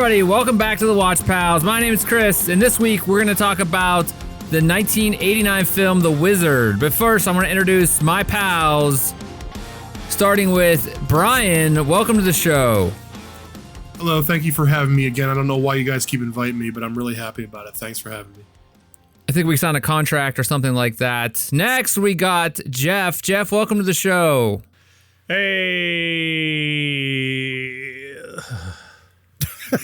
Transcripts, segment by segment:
everybody, welcome back to the Watch Pals. My name is Chris, and this week we're going to talk about the 1989 film The Wizard. But first, I'm going to introduce my pals, starting with Brian. Welcome to the show. Hello, thank you for having me again. I don't know why you guys keep inviting me, but I'm really happy about it. Thanks for having me. I think we signed a contract or something like that. Next, we got Jeff. Jeff, welcome to the show. Hey. I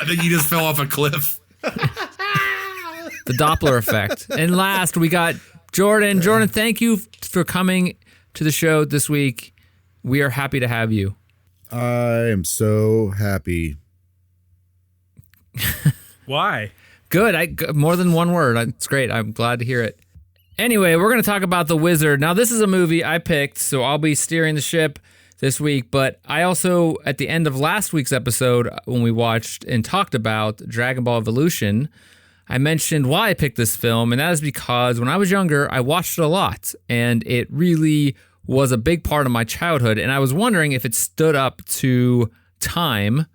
think you just fell off a cliff. The Doppler effect. And last, we got Jordan. Jordan, thank you for coming to the show this week. We are happy to have you. I am so happy. Why? Good. More than one word. It's great. I'm glad to hear it. Anyway, we're going to talk about The Wizard. Now, this is a movie I picked, so I'll be steering the ship this week. But I also, at the end of last week's episode, when we watched and talked about Dragon Ball Evolution, I mentioned why I picked this film, and that is because when I was younger, I watched it a lot, and it really was a big part of my childhood, and I was wondering if it stood up to time,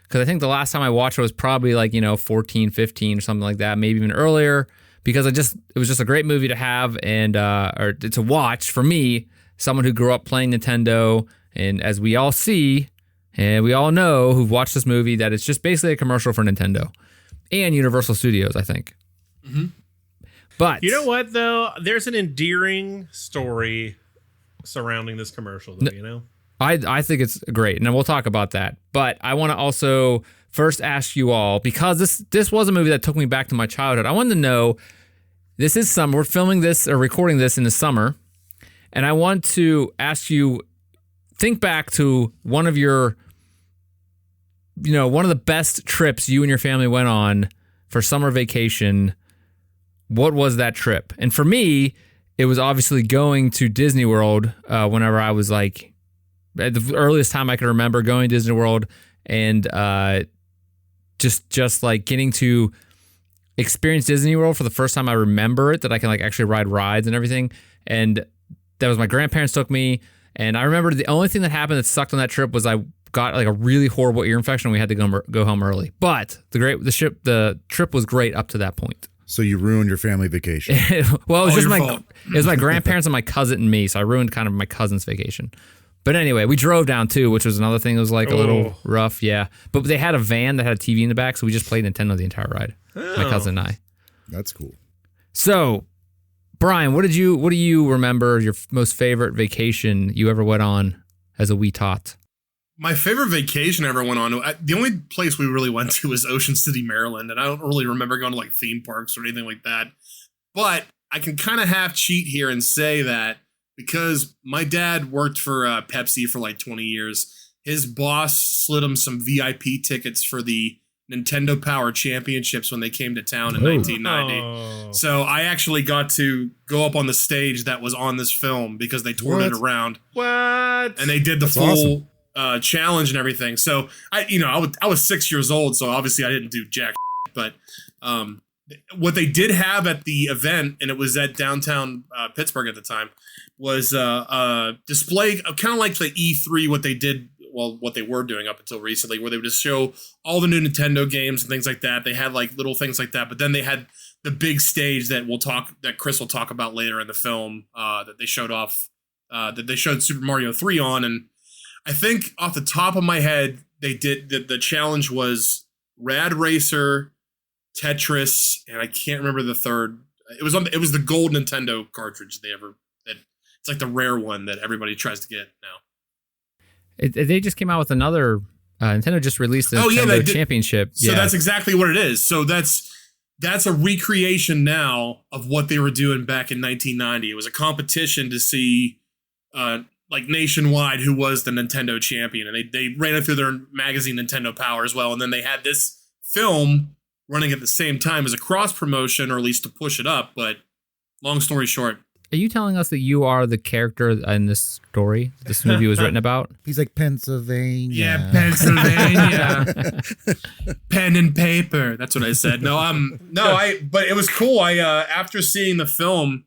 because I think the last time I watched it was probably 14, 15 or something like that, maybe even earlier, because it was just a great movie to have and or to watch for me, someone who grew up playing Nintendo, and as we all see, and we all know who've watched this movie, that it's just basically a commercial for Nintendo and Universal Studios, I think. Mm-hmm. But you know what, though? There's an endearing story surrounding this commercial, though, you know? I think it's great, and we'll talk about that. But I want to also first ask you all, because this was a movie that took me back to my childhood. I wanted to know, this is summer. We're filming this or recording this in the summer, and I want to ask you, think back to one of the best trips you and your family went on for summer vacation. What was that trip? And for me, it was obviously going to Disney World whenever I was at the earliest time I could remember going to Disney World, and just like getting to experience Disney World for the first time I remember it, that I can actually ride rides and everything. And that was my grandparents took me, and I remember the only thing that happened that sucked on that trip was I got a really horrible ear infection and we had to go home early. But the trip was great up to that point. So you ruined your family vacation. Well, it was fault. It was my grandparents and my cousin and me, so I ruined kind of my cousin's vacation. But anyway, we drove down too, which was another thing that was a little rough, yeah. But they had a van that had a TV in the back, so we just played Nintendo the entire ride. My cousin and I. That's cool. So, Brian, what do you remember your most favorite vacation you ever went on as a wee tot? My favorite vacation I ever went on, the only place we really went to was Ocean City, Maryland, and I don't really remember going to theme parks or anything like that. But I can kind of half cheat here and say that because my dad worked for Pepsi for 20 years, his boss slid him some VIP tickets for the Nintendo Power Championships when they came to town in 1990. Oh. So I actually got to go up on the stage that was on this film because they toured it around. What? And they did the That's full awesome. Challenge and everything. So I was 6 years old, so obviously I didn't do jack shit, but what they did have at the event, and it was at downtown Pittsburgh at the time, was a display kind of like the E3, what they were doing up until recently, where they would just show all the new Nintendo games and things like that. They had little things like that, but then they had the big stage that Chris will talk about later in the film, that they showed Super Mario 3 on. And I think off the top of my head, they did the challenge was Rad Racer, Tetris, and I can't remember the third. It was the gold Nintendo cartridge it's the rare one that everybody tries to get now. They just came out with another. Nintendo just released the Nintendo Championship. So that's exactly what it is. So that's a recreation now of what they were doing back in 1990. It was a competition to see, nationwide, who was the Nintendo champion, and they ran it through their magazine Nintendo Power as well. And then they had this film running at the same time as a cross promotion, or at least to push it up. But long story short. Are you telling us that you are the character in this story this movie was written about? He's like Pennsylvania. Yeah, Pennsylvania. Pen and paper. That's what I said. But it was cool. After seeing the film,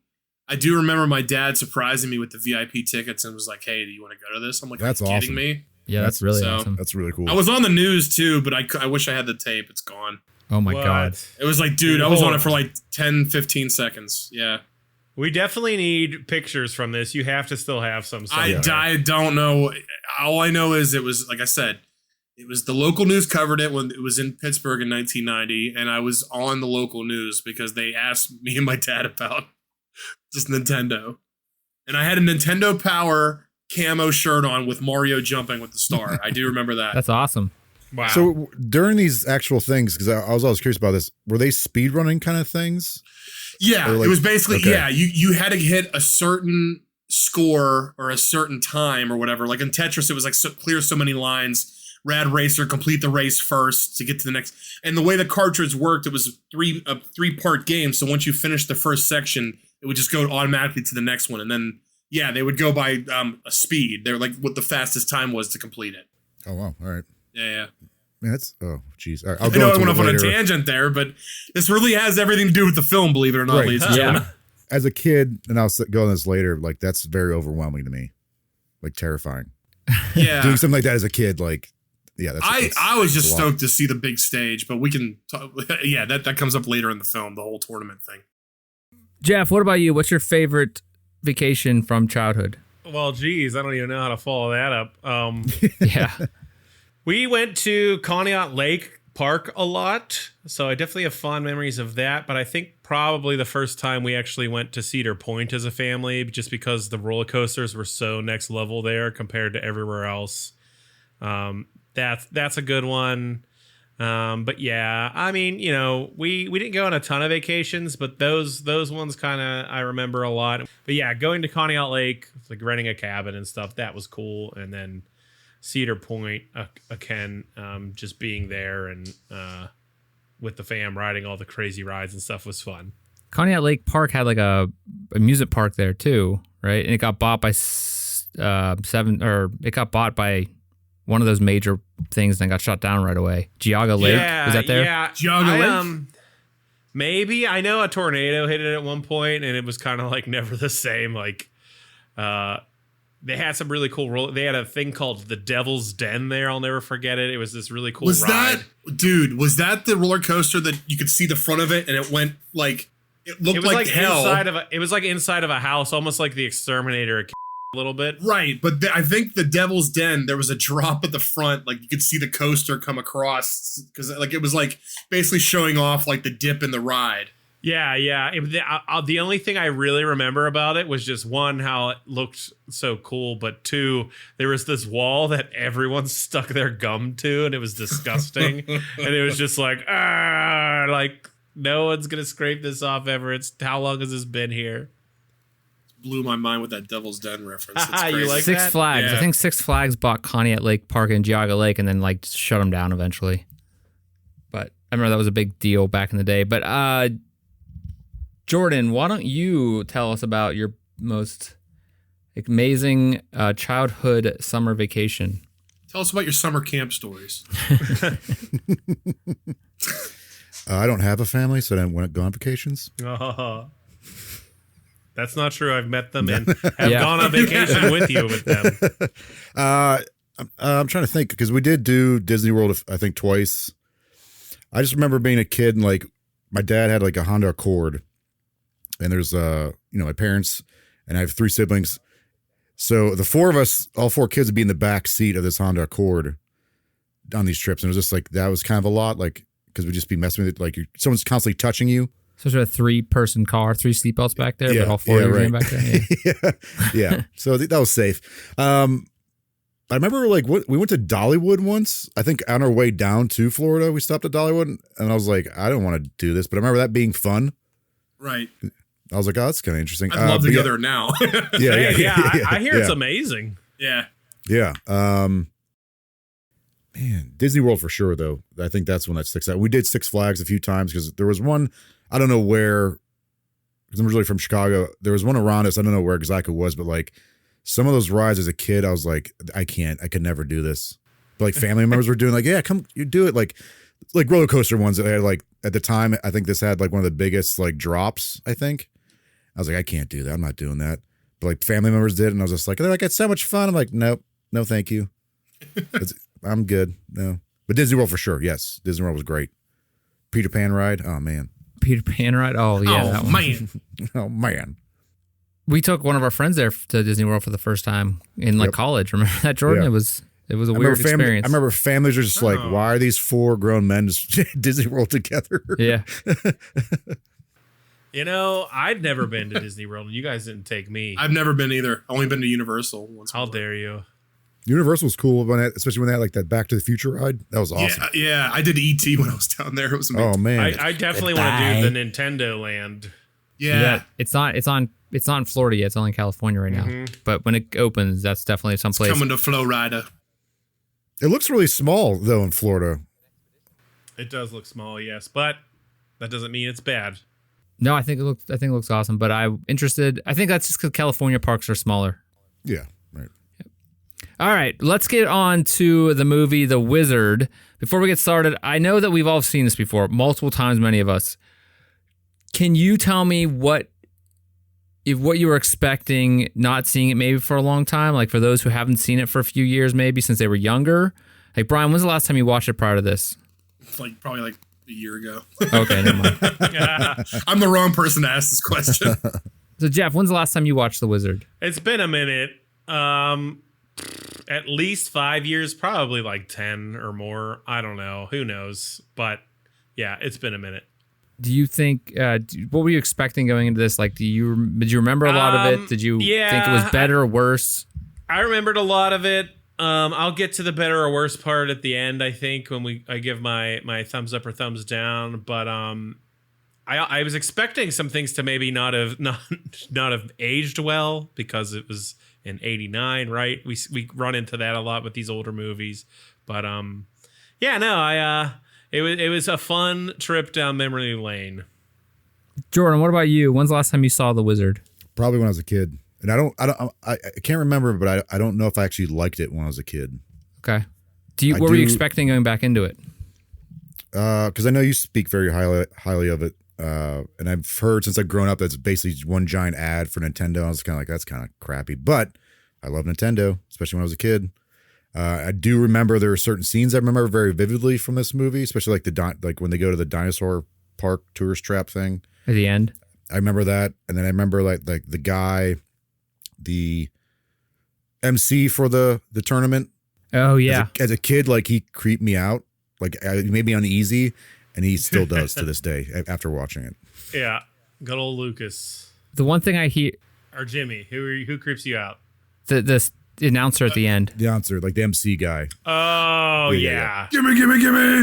I do remember my dad surprising me with the VIP tickets and was like, "Hey, do you want to go to this?" I'm like, That's "Are you awesome. kidding me?" Yeah, that's really So- awesome. That's really cool. I was on the news too, but I wish I had the tape. It's gone. Oh my What? God. It was like, dude, I was Hold on it on. for like 10, 15 seconds. Yeah. We definitely need pictures from this. You have to still have some. somewhere. I don't know. All I know is it was, like I said, it was the local news covered it when it was in Pittsburgh in 1990, and I was on the local news because they asked me and my dad about just Nintendo. And I had a Nintendo Power camo shirt on with Mario jumping with the star. I do remember that. That's awesome. Wow. So during these actual things, because I was always curious about this, were they speedrunning kind of things? Yeah, Or like- it was basically, okay. yeah, you had to hit a certain score or a certain time or whatever. Like in Tetris, it was like clear so many lines. Rad Racer, complete the race first to get to the next. And the way the cartridge worked, it was a three-part game. So once you finished the first section, it would just go automatically to the next one. And then, yeah, they would go by a speed. They're like what the fastest time was to complete it. Oh wow! All right, Yeah. man. That's geez. All right, I I'll know go I into went it off on a later. tangent there, but this really has everything to do with the film, believe it or not, Right. ladies and gentlemen. As a kid, and I'll go on this later. Like that's very overwhelming to me, like terrifying. Yeah. Doing something like that as a kid, like yeah, that's. I was just that's a lot. stoked to see the big stage, but we can talk, yeah, that comes up later in the film, the whole tournament thing. Jeff, what about you? What's your favorite vacation from childhood? well, geez, I don't even know how to follow that up. Yeah. We went to Conneaut Lake Park a lot, so I definitely have fond memories of that. But I think probably the first time we actually went to Cedar Point as a family, just because the roller coasters were so next level there compared to everywhere else. That's a good one. But yeah, I mean, you know, we didn't go on a ton of vacations, but those ones kind of I remember a lot. But yeah, going to Conneaut Lake, like renting a cabin and stuff, that was cool. And then Cedar Point, again, just being there and with the fam riding all the crazy rides and stuff was fun. Conneaut Lake Park had like a amusement park there too, right? And it got bought by it got bought by one of those major things and got shut down right away. Geauga Lake, was that there? Yeah, Geauga Lake? Maybe. I know a tornado hit it at one point, and it was kind of like never the same. Like, they had some really cool they had a thing called the Devil's Den there. I'll never forget it. It was this really cool ride. Was that the roller coaster that you could see the front of it and it went like, it looked It was like hell. inside of a house, almost like the Exterminator a little bit. Right, but I think the Devil's Den, there was a drop at the front, like you could see the coaster come across because like it was like basically showing off like the dip in the ride. Yeah. The only thing I really remember about it was just one, how it looked so cool, but two, there was this wall that everyone stuck their gum to, and it was disgusting. And it was just like no one's gonna scrape this off ever. It's how long has this been here? Blew my mind with that Devil's Den reference. It's You crazy. like Six that? Flags. Yeah. I think Six Flags bought Conneaut Lake Park and Geauga Lake and then like shut them down eventually. But I remember that was a big deal back in the day. But Jordan, why don't you tell us about your most amazing childhood summer vacation? Tell us about your summer camp stories. I don't have a family, so I don't go on vacations. Oh, that's not true. I've met them and have Yeah. gone on vacation with you with them. I'm trying to think because we did do Disney World, I think twice. I just remember being a kid and like my dad had like a Honda Accord, and there's my parents and I have 3 siblings. So the 4 of us, all 4 kids, would be in the back seat of this Honda Accord on these trips, and it was just like that was kind of a lot, like because we'd just be messing with it, like someone's constantly touching you. So it's a 3-person car, 3 seatbelts back there, Yeah, but all 4 of you right. in back there. Yeah. yeah. So I think that was safe. I remember like we went to Dollywood once. I think on our way down to Florida, we stopped at Dollywood, and I was like, I don't want to do this, but I remember that being fun. Right. I was like, oh, that's kind of interesting. I'd love to but go yeah, there now. Yeah, I hear it's yeah. amazing. Yeah. Yeah. Man, Disney World for sure, though. I think that's one that sticks out. We did Six Flags a few times because there was one, I don't know where, because I'm originally from Chicago. There was one around us. I don't know where exactly it was, but like some of those rides as a kid, I was like, I could never do this. But like family members were doing like, yeah, come, you do it. Like roller coaster ones that had like, at the time, I think this had like one of the biggest like drops, I think. I was like, I can't do that. I'm not doing that. But like family members did. And I was just like, they're like, it's so much fun. I'm like, nope, no, thank you. I'm good. No, but Disney World for sure. Yes, Disney World was great. Peter Pan ride. Oh man. Peter Pan ride. Oh yeah, that Oh one. man. Oh man. We took one of our friends there to Disney World for the first time in like college. Remember that, Jordan? Yeah. It was a weird experience. I remember families are just like, why are these 4 grown men just Disney World together? Yeah. You know, I'd never been to Disney World, and you guys didn't take me. I've never been either. Only been to Universal once. How before. dare you? Universal was cool, especially when they had like that Back to the Future ride. That was awesome. Yeah. I did ET when I was down there. It was amazing. Oh man. I definitely want to do the Nintendo Land. Yeah. It's not in Florida yet. It's only in California right now. But when it opens, that's definitely someplace. Coming to Flow Rider. It looks really small though in Florida. It does look small, yes, but that doesn't mean it's bad. No, I think it looks awesome. But I'm interested. I think that's just because California parks are smaller. Yeah. Right. All right, let's get on to the movie The Wizard. Before we get started, I know that we've all seen this before, multiple times, many of us. Can you tell me what you were expecting, not seeing it maybe for a long time? Like for those who haven't seen it for a few years, maybe since they were younger. Like Brian, when's the last time you watched it prior to this? Probably like a year ago. Okay, never mind. I'm the wrong person to ask this question. So Jeff, when's the last time you watched The Wizard? It's been a minute. At least 5 years, probably like 10 or more. I don't know. Who knows? But yeah, it's been a minute. Do you think? What were you expecting going into this? Like, did you remember a lot of it? Did you think it was better or worse? I remembered a lot of it. I'll get to the better or worse part at the end. I think when I give my thumbs up or thumbs down. But I was expecting some things to maybe not have aged well because it was in '89, right? We run into that a lot with these older movies. But it was a fun trip down memory lane. Jordan, what about you? When's the last time you saw The Wizard? Probably when I was a kid. And I can't remember, but I don't know if I actually liked it when I was a kid. Okay. What were you expecting going back into it? Because I know you speak very highly of it. And I've heard since I've grown up that's basically one giant ad for Nintendo. I was kind of like, that's kind of crappy. But I love Nintendo, especially when I was a kid. I do remember there are certain scenes I remember very vividly from this movie, especially like when they go to the dinosaur park tourist trap thing. At the end? I remember that. And then I remember like the guy, the MC for the tournament. Oh, yeah. As a kid, like he creeped me out. Like he made me uneasy, and he still does to this day after watching it. Yeah. Good old Lucas. The one thing I hear... Or Jimmy. Who creeps you out? The announcer at the end. The announcer, like the MC guy. Oh, yeah. Gimme,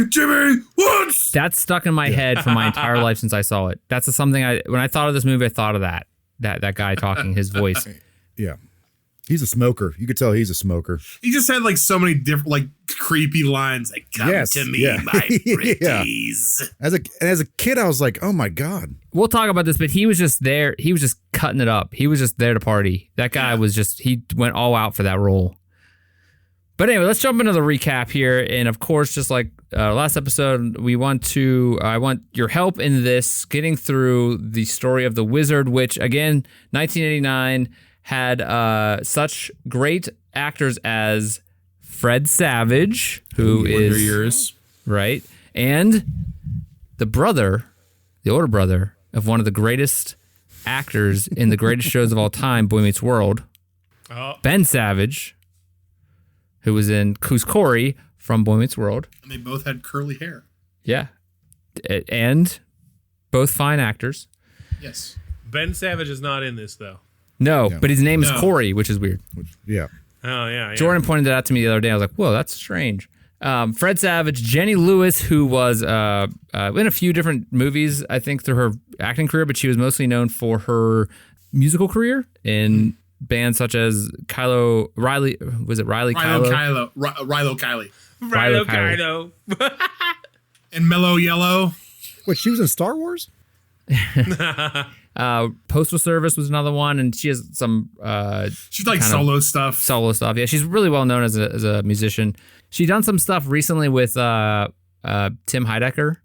Jimmy, what? That's stuck in my head for my entire life since I saw it. That's something when I thought of this movie, I thought of that guy talking, his voice. Yeah. He's a smoker. You could tell he's a smoker. He just had like so many different like creepy lines like come to me, my pretties. As a kid, I was like, oh my God. We'll talk about this, but he was just there. He was just cutting it up. He was just there to party. That guy he went all out for that role. But anyway, let's jump into the recap here. And of course, just like last episode, I want your help in this, getting through the story of The Wizard, which again, 1989 had such great actors as Fred Savage, who is yours, right, and the older brother of one of the greatest actors in the greatest shows of all time, Boy Meets World, Ben Savage, who's Corey from Boy Meets World. And they both had curly hair. Yeah, and both fine actors. Yes. Ben Savage is not in this though. No, but his name is Corey, which is weird. Yeah. Oh, yeah. Jordan pointed that out to me the other day. I was like, whoa, that's strange. Fred Savage, Jenny Lewis, who was in a few different movies, I think, through her acting career, but she was mostly known for her musical career in bands such as Riley Kylo? Rilo Kylo. And Mellow Yellow. Wait, she was in Star Wars? Postal Service was another one, and she has some she's like solo stuff. Yeah, she's really well known as a musician. She done some stuff recently with Tim Heidecker.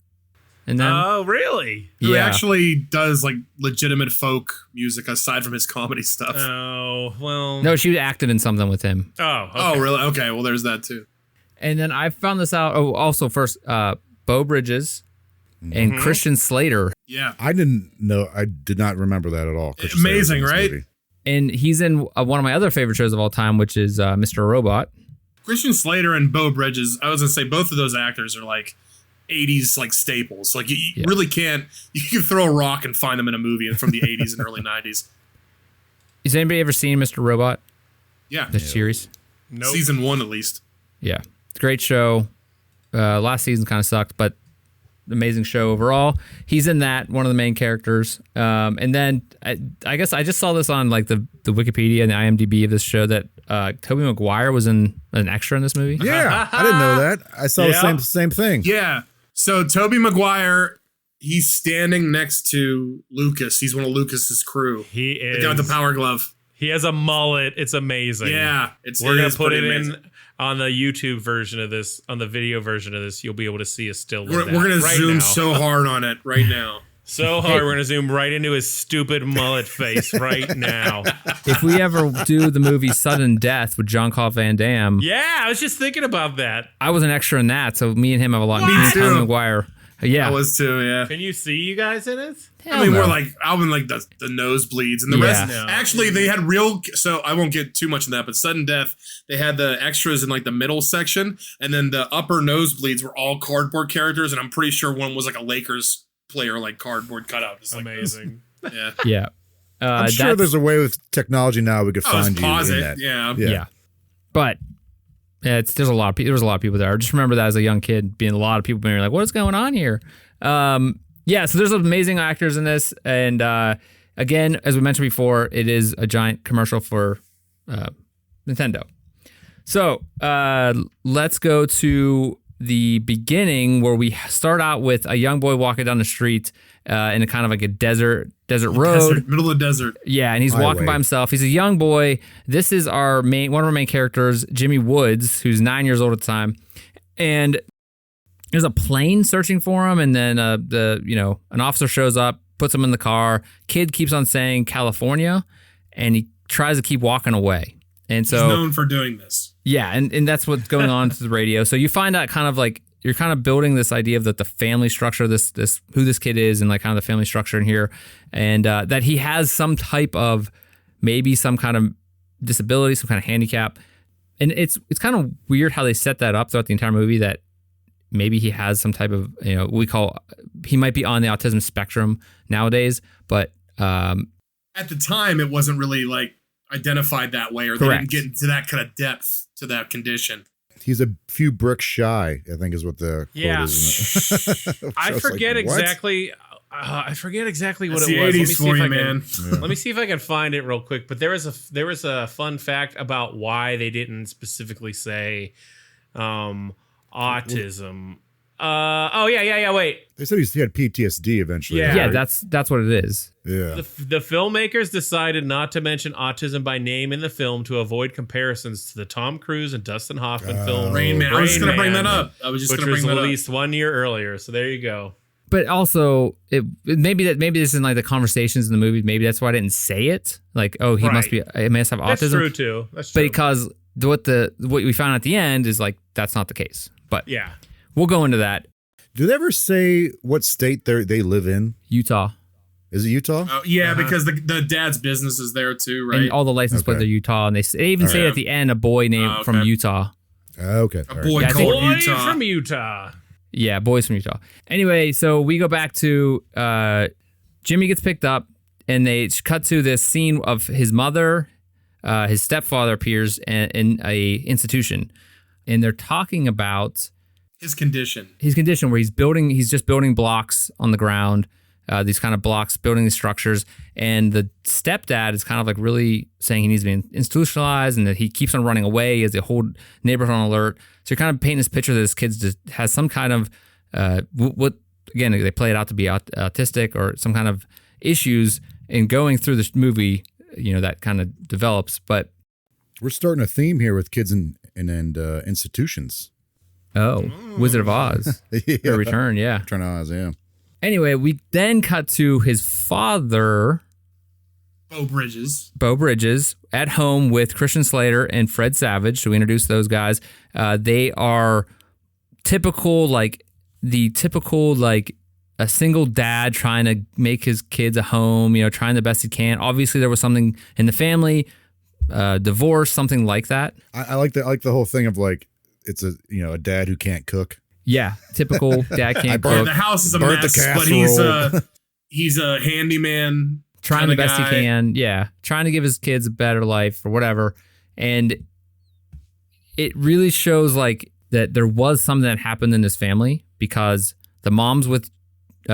And then Oh, really? Who actually does like legitimate folk music aside from his comedy stuff. Oh, well. no, she acted in something with him. Oh, okay. Oh, really? Okay, well, there's that too. And then I found this out. Oh, also first, Beau Bridges and Christian Slater. Yeah. I didn't know. I did not remember that at all. Christian Slater was in Amazing, this right? movie. And he's in one of my other favorite shows of all time, which is Mr. Robot. Christian Slater and Beau Bridges, I was going to say both of those actors are like 80s like staples. Like you really can't, you can throw a rock and find them in a movie from the 80s and early 90s. Has anybody ever seen Mr. Robot? Yeah. The series? Nope. Season 1 at least. Yeah. It's a great show. Last season kind of sucked, but amazing show overall. He's in that, one of the main characters. And then I guess I just saw this on like the Wikipedia and the IMDb of this show that Tobey Maguire was in an extra in this movie. Yeah, I didn't know that. I saw the same thing. Yeah. So Tobey Maguire, he's standing next to Lucas. He's one of Lucas's crew. He is. The guy with the power glove. He has a mullet. It's amazing. Yeah. We're going to put it amazing. in on the YouTube version of this, on the video version of this. You'll be able to see a still. We're going to zoom now. so hard on it right now. So hard, we're going to zoom right into his stupid mullet face right now. If we ever do the movie Sudden Death with Jean-Claude Van Damme, Yeah, I was just thinking about that. I was an extra in that, so me and him have a lot. Me Me and too. Tobey Maguire. Yeah. I was too, yeah. Can you see you guys in it? I mean, no. we're like, I'm in like the nosebleeds and the Yeah. rest. No. Actually, they had real. So I won't get too much in that, but Sudden Death, they had the extras in like the middle section, and then the upper nosebleeds were all cardboard characters, and I'm pretty sure one was like a Lakers player, like cardboard cutout. Just like, Amazing. yeah. Yeah. I'm sure that's- there's a way with technology now we could I'll find just you pause in it. that. Yeah. Yeah. But there's a lot of there was a lot of people there. I just remember that as a young kid, being a lot of people being like, "What's going on here?" Yeah. So there's amazing actors in this, and again, as we mentioned before, it is a giant commercial for Nintendo. So let's go to the beginning where we start out with a young boy walking down the street in a kind of like a desert road. Middle of the desert. Yeah, and he's walking Highway. by himself. He's a young boy. This is one of our main characters, Jimmy Woods, who's 9 years old at the time. And there's a plane searching for him, and then an officer shows up, puts him in the car. Kid keeps on saying California, and he tries to keep walking away. And so He's known for doing this. yeah, and that's what's going on to the radio. So you find out kind of like you're kind of building this idea of that the family structure, this who this kid is, and like kind of the family structure in here, and that he has some type of maybe some kind of disability, some kind of handicap, and it's kind of weird how they set that up throughout the entire movie that maybe he has some type of he might be on the autism spectrum nowadays, but At the time, it wasn't really like identified that way, or Correct. they didn't get into that kind of depth to that condition. He's a few bricks shy, I think is what the Yeah. quote is. In it. I was forget like, what? exactly. I forget exactly what That's it the was. 80s for you, man. Let me see if I can find it real quick. But there was a fun fact about why they didn't specifically say autism. Wait. They said he had PTSD eventually. Yeah. yeah, right? that's what it is. Yeah. The filmmakers decided not to mention autism by name in the film to avoid comparisons to the Tom Cruise and Dustin Hoffman film Rain Man. I was just Rain going to bring Man, that up. I was just which going to was bring that up. released 1 year earlier. So there you go. But also, maybe this is in like the conversations in the movie. Maybe that's why I didn't say it. Like, oh, he must have autism. That's true too. That's true. Because what we found at the end is like that's not the case. But yeah. we'll go into that. Do they ever say what state they live in? Utah Is it Utah? Oh, yeah, because the dad's business is there too, right? and all the license plates are Utah, and they even say right. at the end a boy named from Utah. Okay. A all boy Yeah, I think- called Boy Utah. from Utah. Yeah, boys from Utah. Anyway, so we go back to Jimmy gets picked up, and they cut to this scene of his mother, his stepfather appears in a institution, and they're talking about His condition. where he's just building blocks on the ground, these kind of blocks, building these structures. And the stepdad is kind of like really saying he needs to be institutionalized and that he keeps on running away as the whole neighborhood on alert. So you're kind of painting this picture that this kid just has some kind of, again, they play it out to be autistic or some kind of issues. And going through this movie, that kind of develops. But We're starting a theme here with kids and institutions. Wizard of Oz, Yeah. Their return, yeah. Turn on, yeah. Anyway, we then cut to his father, Beau Bridges. Beau Bridges, at home with Christian Slater and Fred Savage. So we introduced those guys. They are typical, like a single dad trying to make his kids a home, trying the best he can. Obviously, there was something in the family, divorce, something like that. I like the whole thing of like it's a dad who can't cook. Yeah, typical dad can't Yeah, cook. the house is a Burnt the mess, but casserole. he's a handyman. Trying the kinda best guy. he can. Yeah, trying to give his kids a better life or whatever. And it really shows like that there was something that happened in this family because the mom's with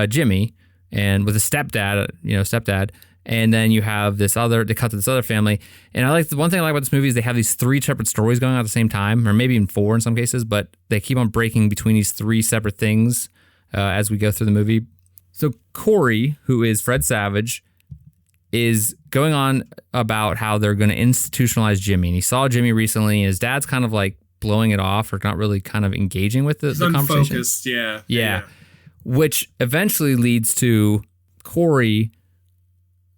Jimmy and with a stepdad, and then you have they cut to this other family. And the one thing I like about this movie is they have these 3 separate stories going on at the same time, or maybe even 4 in some cases, but they keep on breaking between these 3 separate things as we go through the movie. So Corey, who is Fred Savage, is going on about how they're going to institutionalize Jimmy. And he saw Jimmy recently, and his dad's kind of like blowing it off or not really kind of engaging with the conversation. Unfocused, yeah. Yeah. Which eventually leads to Corey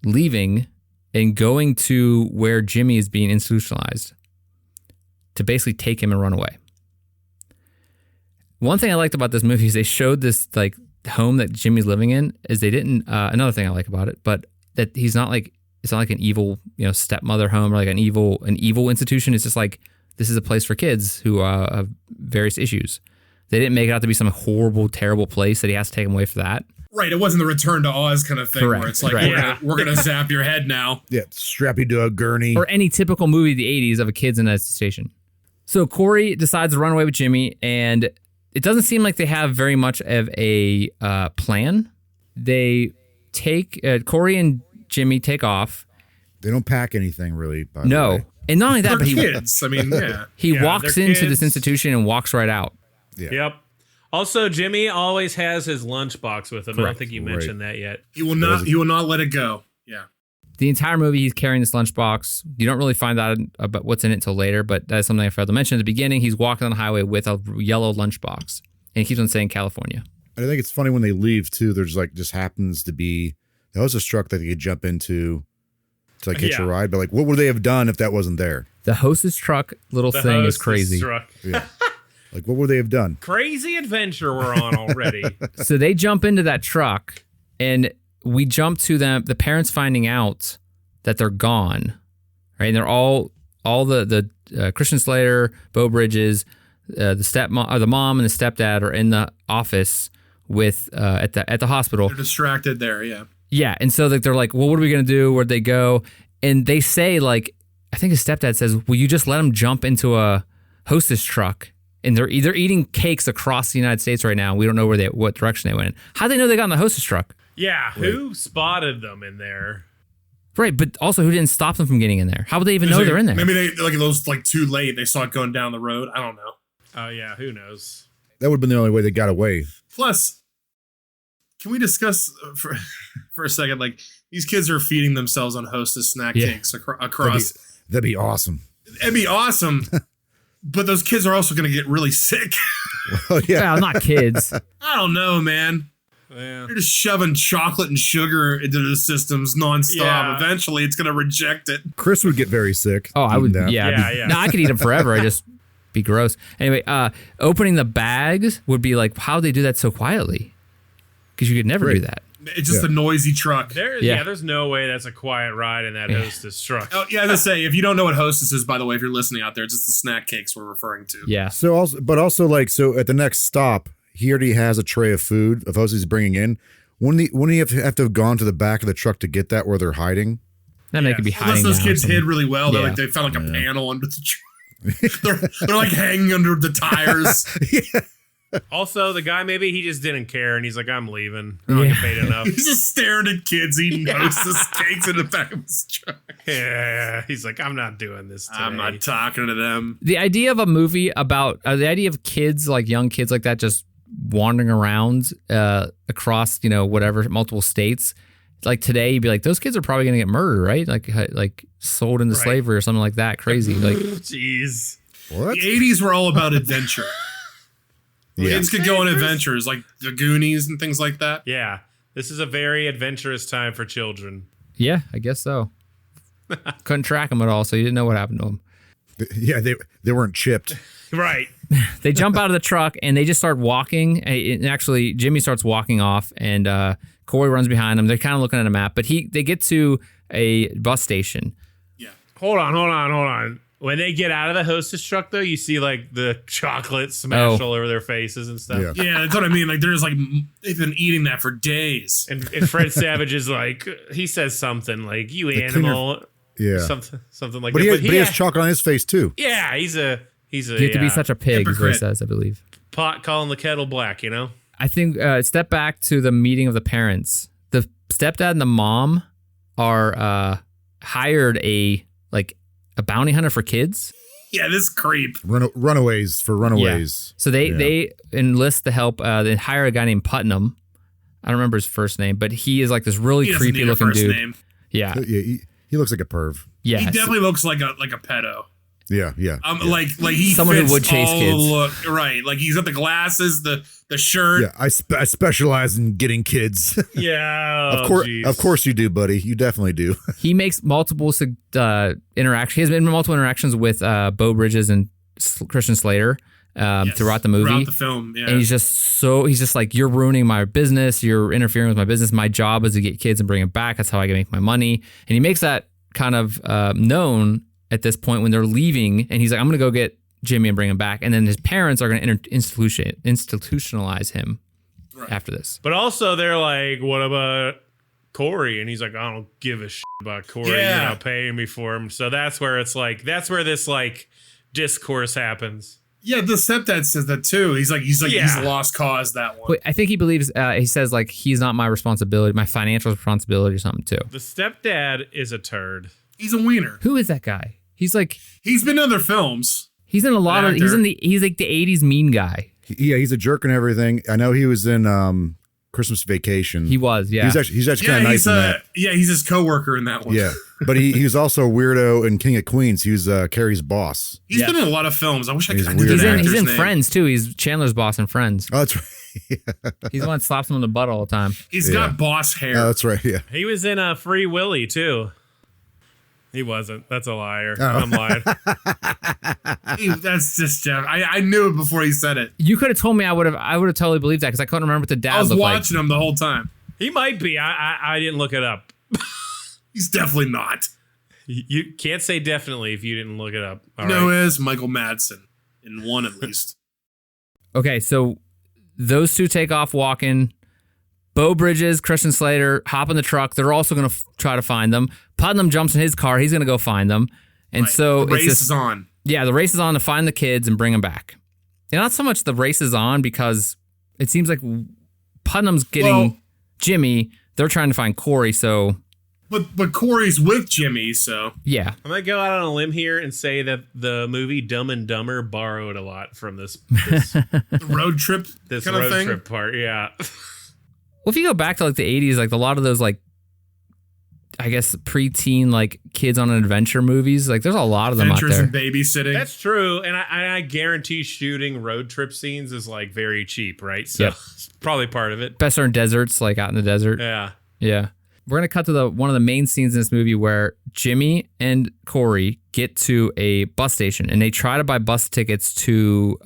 leaving and going to where Jimmy is being institutionalized to basically take him and run away. One thing I liked about this movie is they showed this like home that Jimmy's living in is they didn't, another thing I like about it, but that he's not like, it's not like an evil, stepmother home or like an evil institution. It's just like, this is a place for kids who have various issues. They didn't make it out to be some horrible, terrible place that he has to take him away for that. Right, it wasn't the Return to Oz kind of thing. Correct, Where it's like, right. we're gonna zap your head now. Yeah, strap you to a gurney. Or any typical movie of the 80s of a kid's in a station. So Corey decides to run away with Jimmy, and it doesn't seem like they have very much of a plan. They take, Corey and Jimmy take off. They don't pack anything really. By the No. way. And not only that, They're but kids. I mean, yeah. he Yeah, walks they're into kids. this institution and walks right out. Yeah. Yep. Also, Jimmy always has his lunchbox with him. I don't Correct. think you mentioned that yet. He will not let it go. Yeah. The entire movie, he's carrying this lunchbox. You don't really find out about what's in it until later, but that's something I failed to mention at the beginning. He's walking on the highway with a yellow lunchbox, and he keeps on saying California. And I think it's funny when they leave too. There's like just happens to be the hostess truck that they could jump into to like hitch a ride. But like, what would they have done if that wasn't there? The hostess truck little The thing is hostess crazy. truck. Yeah. Like, what would they have done? Crazy adventure we're on already. So they jump into that truck, and we jump to them. The parents finding out that they're gone, right? And they're all the Christian Slater, Beau Bridges, the mom and the stepdad are in the office with at the hospital. They're distracted there, yeah. Yeah, and so they're like, well, what are we gonna do? Where'd they go? And they say like, I think his stepdad says, will you just let them jump into a hostess truck? And they're eating cakes across the United States right now. We don't know what direction they went in. How do they know they got in the hostess truck? Yeah, who spotted them in there? Right, but also who didn't stop them from getting in there? How would they even know they're in there? Maybe they like it was like too late. They saw it going down the road. I don't know. Oh, yeah, who knows? That would have been the only way they got away. Plus, can we discuss for a second? Like these kids are feeding themselves on Hostess snack cakes across. That'd be awesome. It'd be awesome. But those kids are also going to get really sick. Well, yeah. Well, not kids. I don't know, man. Yeah. They're just shoving chocolate and sugar into the systems nonstop. Yeah. Eventually, it's going to reject it. Chris would get very sick. Oh, I eating would. that. Yeah, Yeah. No, I could eat them forever. I just be gross. Anyway, opening the bags would be like, how would they do that so quietly? Because you could never do that. It's just a noisy truck. There's no way that's a quiet ride in that hostess truck. Oh, yeah, as I say, if you don't know what Hostess is, by the way, if you're listening out there, it's just the snack cakes we're referring to. Yeah. So also like at the next stop, he already has a tray of food of hostess he's bringing in. Wouldn't he have to have gone to the back of the truck to get that where they're hiding? Then they could be hiding. Unless those now or kids something. hid really well. Yeah. They found like a panel under the truck. they're like hanging under the tires. Also, the guy, maybe he just didn't care, and he's like, I'm leaving. I don't get paid enough. He's just staring at kids eating Hostess cakes in the back of his truck. Yeah, he's like, I'm not doing this today. I'm not talking to them. The idea of a movie about the idea of kids, like young kids like that, just wandering around across, whatever, multiple states. Like today, you'd be like, those kids are probably going to get murdered, right? Like sold into slavery or something like that. Crazy. Like, Jeez. What? The 80s were all about adventure. Yeah. Kids could go on adventures like the Goonies and things like that. Yeah. This is a very adventurous time for children. Yeah, I guess so. Couldn't track them at all, so you didn't know what happened to them. Yeah, they weren't chipped. Right. They jump out of the truck and they just start walking. And actually, Jimmy starts walking off, and Corey runs behind them. They're kind of looking at a map, but they get to a bus station. Yeah. Hold on. When they get out of the hostess truck, though, you see like the chocolate smashed all over their faces and stuff. Yeah. Yeah, that's what I mean. Like, there's like, they've been eating that for days. And Fred Savage is like, he says something like, "You animal." Yeah. Something like But that. he has chocolate on his face too. Yeah, he's a You have to be such a pig, is what he hypocrite. says, I believe. pot calling the kettle black, you know? I think step back to the meeting of the parents. The stepdad and the mom are hired a bounty hunter for kids. Yeah, this creep. Runaways for runaways. So they enlist the help. They hire a guy named Putnam. I don't remember his first name, but he is like this really He doesn't creepy need a looking first dude. name. Yeah, Yeah, he looks like a perv. yeah. He definitely looks like a pedo. Yeah. Like he Someone who fits would chase all kids. the look. Right, like he's got the glasses, the shirt. Yeah, I specialize in getting kids. Yeah. Of course you do, buddy. You definitely do. He makes multiple interactions. He has been in multiple interactions with Beau Bridges and Christian Slater Yes, throughout the movie. throughout the film. Yeah, And he's just like, you're ruining my business. You're interfering with my business. My job is to get kids and bring them back. That's how I can make my money. And he makes that kind of known at this point when they're leaving. And he's like, I'm going to go get Jimmy and bring him back. And then his parents are going to institutionalize him after this. But also they're like, what about Corey? And he's like, I don't give a shit about Corey. Yeah. You're not paying me for him. So that's where it's like, that's where this like discourse happens. yeah. The stepdad says that too. He's he's Yeah. lost cause that one. But I think he believes, he says like, he's not my responsibility, my financial responsibility or something too. The stepdad is a turd. He's a wiener. Who is that guy? He's like, He's been in other films. he's in a lot of, actor. he's like the 80s mean guy. Yeah, he's a jerk and everything. I know he was in Christmas Vacation. He was, yeah. He's actually kind of nice he's in that. he's his coworker in that one. Yeah, but he was also a weirdo in King of Queens. He was Carrie's boss. He's Yes. been in a lot of films. I wish I He's could. I knew weird. that He's in actor's name. Friends too. He's Chandler's boss in Friends. Oh, that's right. He's the one that slaps him on the butt all the time. He's got boss hair. Oh, that's right. Yeah. He was in Free Willy too. He wasn't. That's a liar. Oh. I'm lying. That's just Jeff. I knew it before he said it. You could have told me I would have totally believed that because I couldn't remember what the dad I was looked like. watching him the whole time. He might be. I didn't look it up. He's definitely not. You can't say definitely if you didn't look it up. All No, right. is Michael Madsen in one at least. Okay, so those two take off walking. Beau Bridges, Christian Slater hop in the truck. They're also going to try to find them. Putnam jumps in his car. He's going to go find them. And Right. so the race it's this, is on. yeah, the race is on to find the kids and bring them back. And not so much the race is on because it seems like Putnam's getting Well- Jimmy. They're trying to find Corey. So But Corey's with Jimmy, so yeah, I'm gonna go out on a limb here and say that the movie Dumb and Dumber borrowed a lot from this the road trip this kind road of thing. trip part. Yeah. well, if you go back to like the 80s, like a lot of those like I guess preteen like kids on an adventure movies, like there's a lot of them out Adventures there. and babysitting. That's true, and I guarantee shooting road trip scenes is like very cheap, right? So Yep. it's probably part of it. Best are in deserts, like out in the desert. Yeah. Yeah. We're going to cut to one of the main scenes in this movie where Jimmy and Corey get to a bus station and they try to buy bus tickets to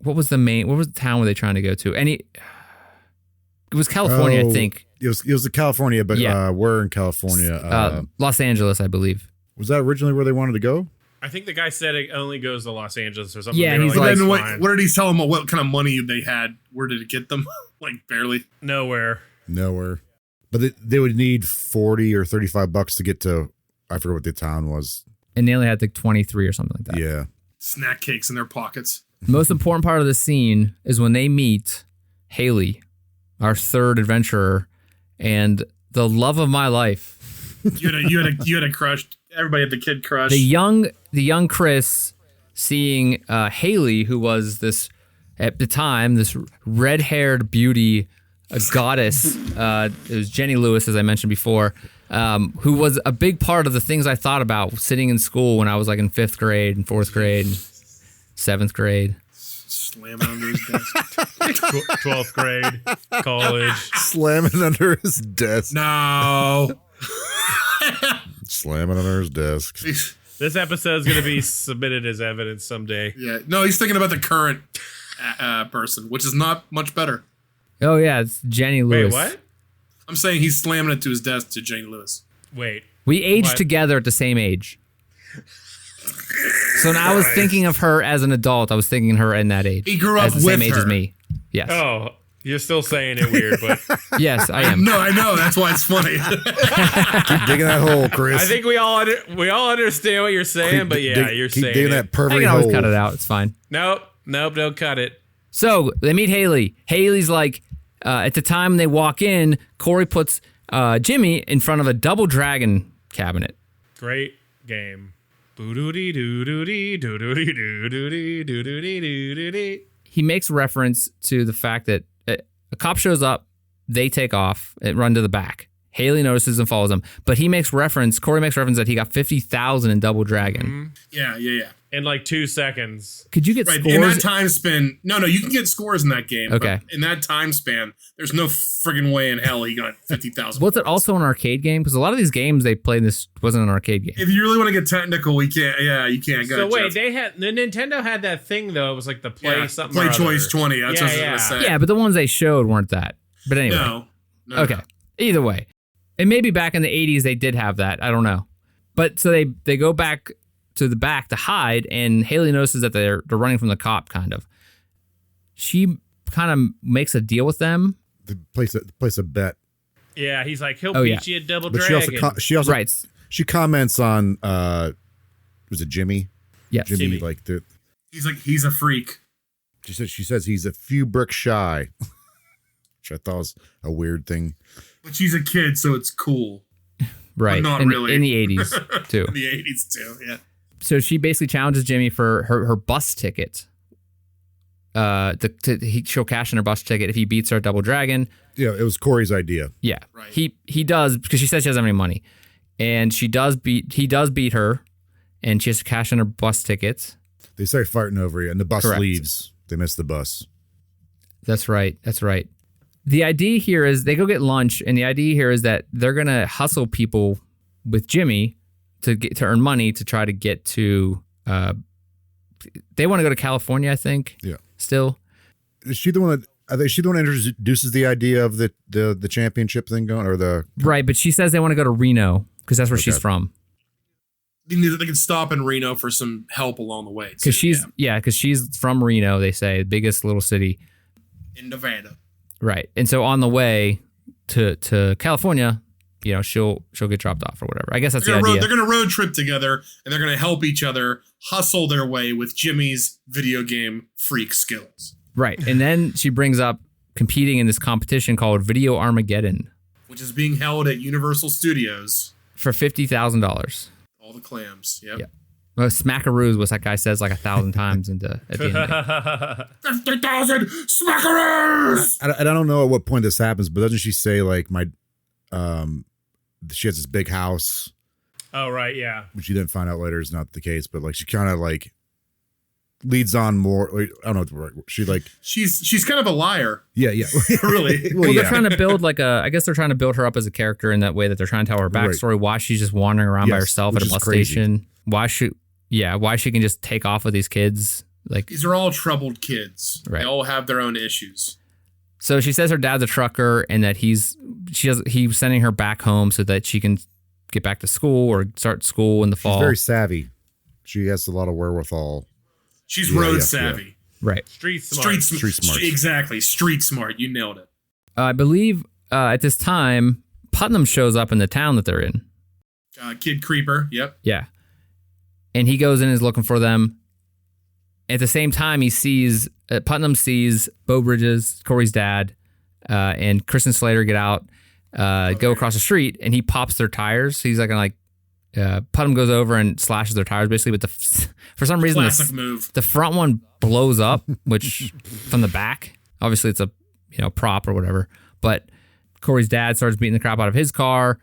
what was the town were they trying to go to? It was California, I think. It was the California, but Yeah. we're in California. Los Angeles, I believe. Was that originally where they wanted to go? I think the guy said it only goes to Los Angeles or something. Yeah, They and were he's But like- then "That's fine." what did he tell him? What kind of money they had? Where did it get them? Like barely. Nowhere. Nowhere. But they would need $40 or $35 to get to, I forget what the town was. And they only had like 23 or something like that. Yeah. Snack cakes in their pockets. The most important part of the scene is when they meet Haley, our third adventurer, and the love of my life. You had a crush. Everybody had the kid crush. The young Chris seeing Haley, who was this at the time this red-haired beauty, a goddess. It was Jenny Lewis, as I mentioned before, who was a big part of the things I thought about sitting in school when I was like in 5th grade and 4th grade, and 7th grade. Slamming under his desk. 12th grade, college. Slamming under his desk. No. Slamming under his desk. This episode is going to be submitted as evidence someday. Yeah. No, he's thinking about the current person, which is not much better. Oh yeah, it's Jenny Lewis. Wait, what? I'm saying he's slamming it to his desk to Jenny Lewis. Wait. We aged What? together at the same age. So now I was thinking of her as an adult. I was thinking of her in that age. He grew up as the same with age her. as me. Yes. Oh, you're still saying it weird, but Yes, I am. No, I know. That's why it's funny. Keep digging that hole, Chris. I think we all understand what you're saying. Keep But yeah, you're keep saying digging it. that I pervy can always hole. cut it out. It's fine. Nope, don't cut it. So they meet Haley. Haley's like, at the time they walk in, Corey puts Jimmy in front of a double dragon cabinet. Great game. Boo-doo-dee, doo-doo-dee, doo-doo-dee, doo-doo-dee, doo-doo-dee, doo-doo-dee. He makes reference to the fact that a cop shows up, they take off and run to the back. Haley notices and follows them, but Corey makes reference that he got 50,000 in Double Dragon. Yeah. In like 2 seconds. Could you get Right. scores? In that time span, no, you can get scores in that game. Okay. But in that time span, there's no friggin' way in hell he got 50,000. Was it also an arcade game? Because a lot of these games they played in this wasn't an arcade game. If you really want to get technical, we can't. Yeah, you can't. So wait, the Nintendo had that thing though. It was like the play something. Play or choice other. 20. That's what I was gonna say. Yeah, but the ones they showed weren't that. But anyway. No. Okay. Either way. And maybe back in the 80s they did have that. I don't know. But so they go back to the back to hide, and Haley notices that they're running from the cop, kind of. She kind of makes a deal with them. The place a bet. Yeah, he's like, he'll Oh, beat yeah. you at Double But Dragon. she also Right. she comments on was it Jimmy? Yes. Jimmy. Like He's like, he's a freak. she says he's a few bricks shy. Which I thought was a weird thing. But she's a kid, so it's cool. Right. not in, really. In the 80s, too. In the 80s, too. Yeah. So she basically challenges Jimmy for her bus ticket. She'll cash in her bus ticket if he beats her at Double Dragon. Yeah, it was Corey's idea. Yeah, Right. He does, because she says she doesn't have any money, and he does beat her, and she has to cash in her bus tickets. They start fighting over you, and the bus Correct. leaves. They miss the bus. That's right. The idea here is they go get lunch, and the idea here is that they're gonna hustle people with Jimmy to earn money to try to get to. They want to go to California, I think. Yeah. Still. Is she the one that? I think she the one that introduces the idea of the championship thing going, or the Right, but she says they want to go to Reno because that's where she's from. They can stop in Reno for some help along the way. Because she's from Reno. They say the biggest little city. in Nevada. Right, and so on the way to California, she'll get dropped off or whatever. I guess that's the idea. They're going to road trip together, and they're going to help each other hustle their way with Jimmy's video game freak skills. Right, and then she brings up competing in this competition called Video Armageddon Which is being held at Universal Studios. for $50,000. All the clams. Yep. Yeah. Well, smackaroos, what that guy says like 1,000 times at the end of it. 50,000 smackaroos! I don't know at what point this happens, but doesn't she say like she has this big house, Oh right, yeah. which you then find out later is not the case, but like she kind of like leads on more. Like, I don't know. She like She's kind of a liar, yeah. really. Well, yeah. they're trying to build I guess they're trying to build her up as a character in that way that they're trying to tell her backstory, why she's just wandering around by Yes, herself at which a is bus crazy. station. Why she can just take off with these kids. Like, These are all troubled kids. Right. They all have their own issues. so she says her dad's a trucker and that he's sending her back home so that she can get back to school or start school in the She's fall. very savvy. She has a lot of wherewithal. She's Yeah, road yeah, savvy. Right. Street smart. Street smart. Exactly. Street smart. You nailed it. I believe at this time, Putnam shows up in the town that they're in. Kid Creeper. Yep. Yeah. And he goes in and is looking for them. At the same time, Putnam sees Beau Bridges, Corey's dad, and Kristen Slater get out, go across the street, and he pops their tires. He's Putnam goes over and slashes their tires basically, but for some reason, Classic move. the front one blows up, which from the back, obviously it's a prop or whatever, but Corey's dad starts beating the crap out of his car.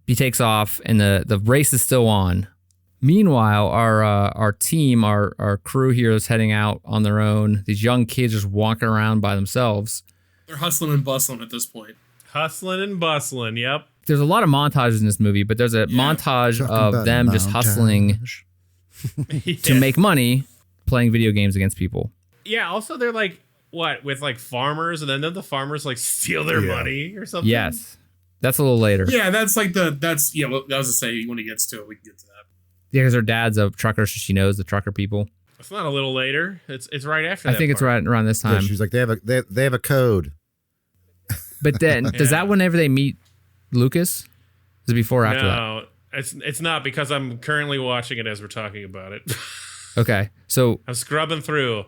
He takes off, and the race is still on. Meanwhile, our team, our crew here is heading out on their own. These young kids just walking around by themselves. They're hustling and bustling at this point. Hustling and bustling. Yep. There's a lot of montages in this movie, but there's a montage of them just hustling to make money playing video games against people. Yeah. Also, they're like, what, with like farmers, and then the farmers like steal their money or something? Yes. That's a little later. Yeah, that's like well, I was to say, when he gets to it, we can get to that. Yeah, because her dad's a trucker, so she knows the trucker people. It's not a little later. It's right after I that think it's right around this Yeah, time. she's like, they have a code. But then, does that whenever they meet Lucas? Is it before or after that? No, it's not, because I'm currently watching it as we're talking about it. Okay, so I'm scrubbing through.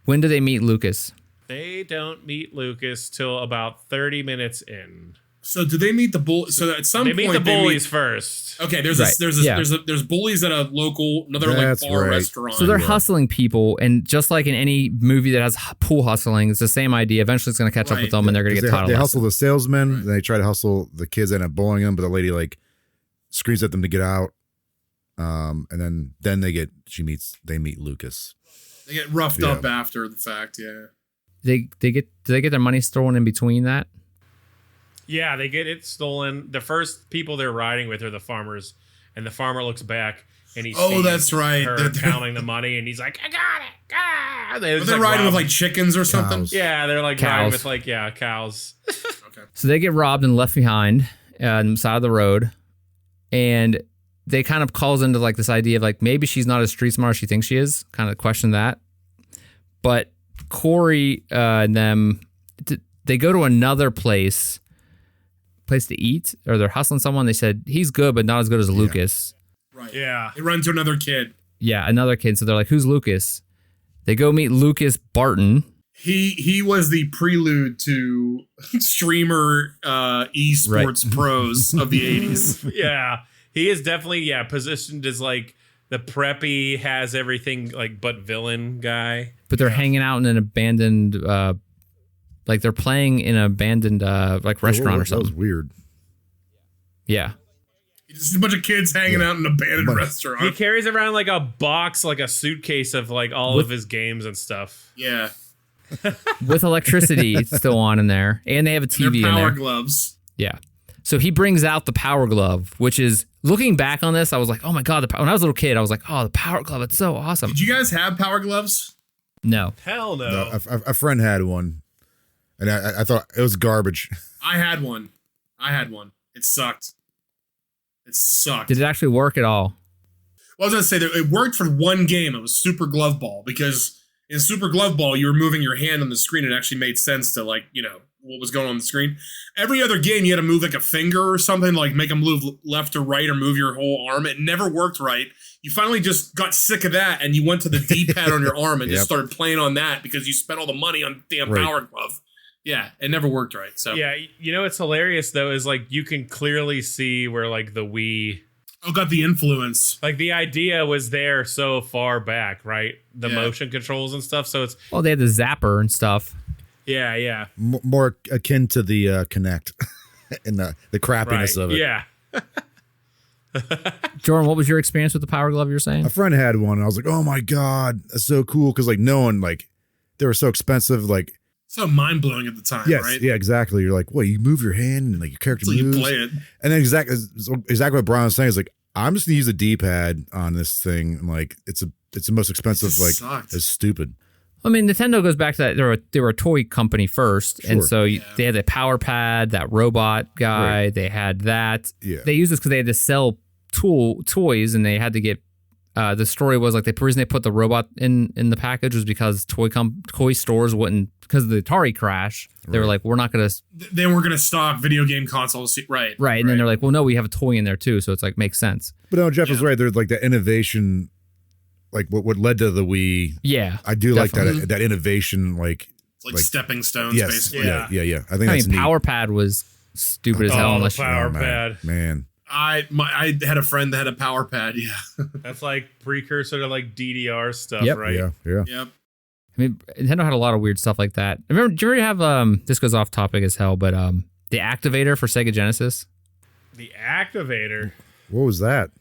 when do they meet Lucas? They don't meet Lucas till about 30 minutes in. So do they meet the bull? So at some They point meet the bullies first. Okay, there's Right, there's bullies at a local another That's like bar right. restaurant. So they're hustling people, and just like in any movie that has pool hustling, it's the same idea. Eventually, it's going to catch up Right. with them, and they're going to get taught a They lesson. hustle the salesman, then they try to hustle the kids that end up bullying them, but the lady like screams at them to get out. And then they meet Lucas. They get roughed up after the fact. Yeah. Do they get their money stolen in between that? Yeah, they get it stolen. The first people they're riding with are the farmers, and the farmer looks back and he sees that's right. her counting the money, and he's like, "I got it!" Ah! They're riding with like chickens or something. Cows. yeah, they're like riding Cows. with like cows. Okay. So they get robbed and left behind on the side of the road, and they kind of calls into like this idea of like maybe she's not as street smart as she thinks she is. Kind of question that, but Corey and them they go to another place to eat, or they're hustling someone. They said he's good, but not as good as Lucas. Right. Yeah. They run to another kid. Yeah, another kid. So they're like, who's Lucas? They go meet Lucas Barton. He was the prelude to streamer esports pros of the 80s. Yeah, he is definitely positioned as like the preppy, has everything like but villain guy. But they're hanging out in an abandoned, like they're playing in an abandoned like restaurant or That was something. weird. Yeah. Just a bunch of kids hanging out in an abandoned restaurant. He carries around like a box, like a suitcase of like all of his games and stuff. Yeah. With electricity still on in there, and they have a TV Their in power there. gloves. Yeah. So he brings out the power glove, which is, looking back on this, I was like, oh my God. When I was a little kid, I was like, oh, the power glove. It's so awesome. Did you guys have power gloves? No. Hell no. No, a friend had one, and I thought it was garbage. I had one. It sucked. Did it actually work at all? Well, I was going to say that it worked for one game. It was Super Glove Ball, because in Super Glove Ball, you were moving your hand on the screen. It actually made sense to, like, you know, what was going on the screen. Every other game, you had to move like a finger or something, like make them move left or right or move your whole arm. It never worked right. You finally just got sick of that, and you went to the D-pad on your arm and just started playing on that because you spent all the money on damn Power Glove. Yeah, it never worked right. So yeah, you know what's hilarious though is like you can clearly see where like the Wii got the influence. Like the idea was there so far back, right? The motion controls and stuff. So it's Well, they had the zapper and stuff. yeah. More akin to the Kinect and the crappiness of it. Yeah. Jordan, what was your experience with the power glove you were saying? A friend had one, and I was like, "Oh my God, that's so cool!" Because like no one, like, they were so expensive. Like, So mind blowing at the time, yes, right? yeah, exactly. You're like, what? You move your hand and like your character So you moves, play it. and then exactly what Brian was saying is like, I'm just gonna use a D-pad on this thing, and like it's the most expensive. Like, sucked. it's stupid. I mean, Nintendo goes back to that. They were a toy company first, and Sure. so they had the power pad, that robot guy. Right. They had that. Yeah. They used this because they had to sell toys, and they had to get. The story was like the reason they put the robot in the package was because toy stores wouldn't, because of the Atari crash. They were like, we're not gonna. They weren't going to stock video game consoles, right? Right, and then they're like, well, no, we have a toy in there too, so it's like makes sense. But no, Jeff is right. There's like that innovation, like what led to the Wii. Yeah, I do definitely. like that innovation. Like, It's like stepping stones, yes, basically. yeah. I think I that's mean, neat. power pad was stupid as hell. the Unless power man. pad. Man. I had a friend that had a power pad. Yeah. That's like precursor to like DDR stuff, Yep. right? Yeah. Yep. I mean, Nintendo had a lot of weird stuff like that. Remember, do you ever have this goes off topic as hell, but the activator for Sega Genesis? The activator. What was that?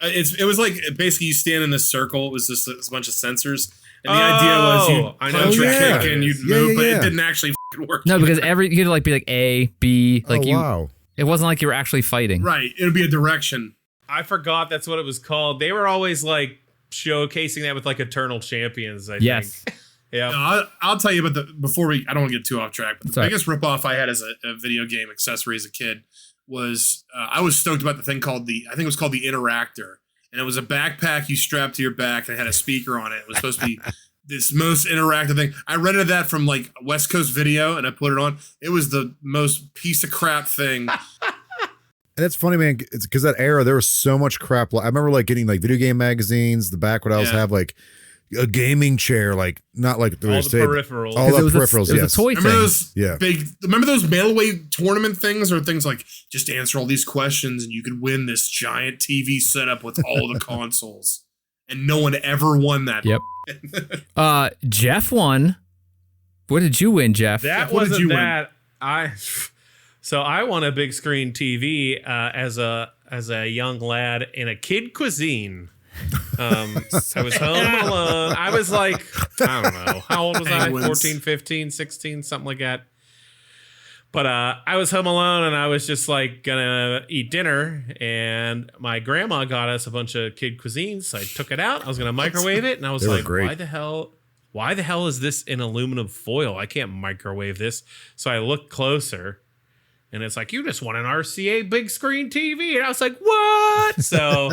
It was like basically you stand in this circle. It was just a bunch of sensors, and the idea was you punch or kick and you'd move, but it didn't actually work. No, because you'd like be like A, B, like wow. It wasn't like you were actually fighting. Right. It would be a direction. I forgot that's what it was called. They were always like showcasing that with like Eternal Champions, I think. Yeah. No, I'll tell you about I don't want to get too off track, but the biggest ripoff I had as a video game accessory as a kid was I was stoked about the thing called I think it was called the Interactor. And it was a backpack you strapped to your back and it had a speaker on it. It was supposed to be this most interactive thing. I rented that from like West Coast Video and I put it on. It was the most piece of crap thing. And it's funny, man. It's because that era there was so much crap. I remember like getting like video game magazines. The back would always have like a gaming chair, like not like all the peripherals. All the peripherals. It was a toy remember thing. Those remember those mailaway tournament things, or things like just answer all these questions and you could win this giant TV setup with all the consoles, and no one ever won that. Yep. Jeff won. What did you win, Jeff? That what wasn't did you that. So I won a big screen TV as a young lad in a kid cuisine. I was home alone. I was like, I don't know. How old was I? 14, 15, 16, something like that. But I was home alone and I was just like gonna eat dinner, and my grandma got us a bunch of kid cuisines. So I took it out. I was gonna microwave it, and I was like, why the hell is this in aluminum foil? I can't microwave this. So I looked closer. And it's like, you just won an RCA big screen TV. And I was like, what? So,